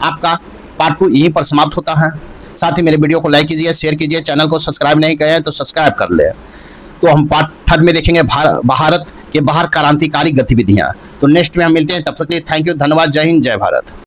आपका पार्ट 2 यहीं पर समाप्त होता है। साथ ही मेरे वीडियो को लाइक कीजिए, शेयर कीजिए, चैनल को सब्सक्राइब नहीं किया है तो सब्सक्राइब कर ले। तो हम पार्ट 3 में देखेंगे भारत के बाहर क्रांतिकारी गतिविधियां। तो नेक्स्ट में हम मिलते हैं, तब तक के लिए थैंक यू, धन्यवाद, जय हिंद, जय भारत।